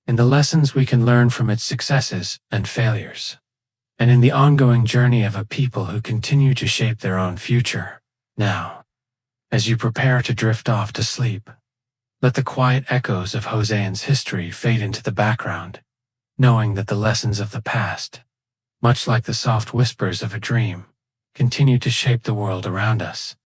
in the lessons we can learn from its successes and failures, and in the ongoing journey of a people who continue to shape their own future. Now, as you prepare to drift off to sleep, let the quiet echoes of Joseon's history fade into the background, knowing that the lessons of the past, much like the soft whispers of a dream, continue to shape the world around us.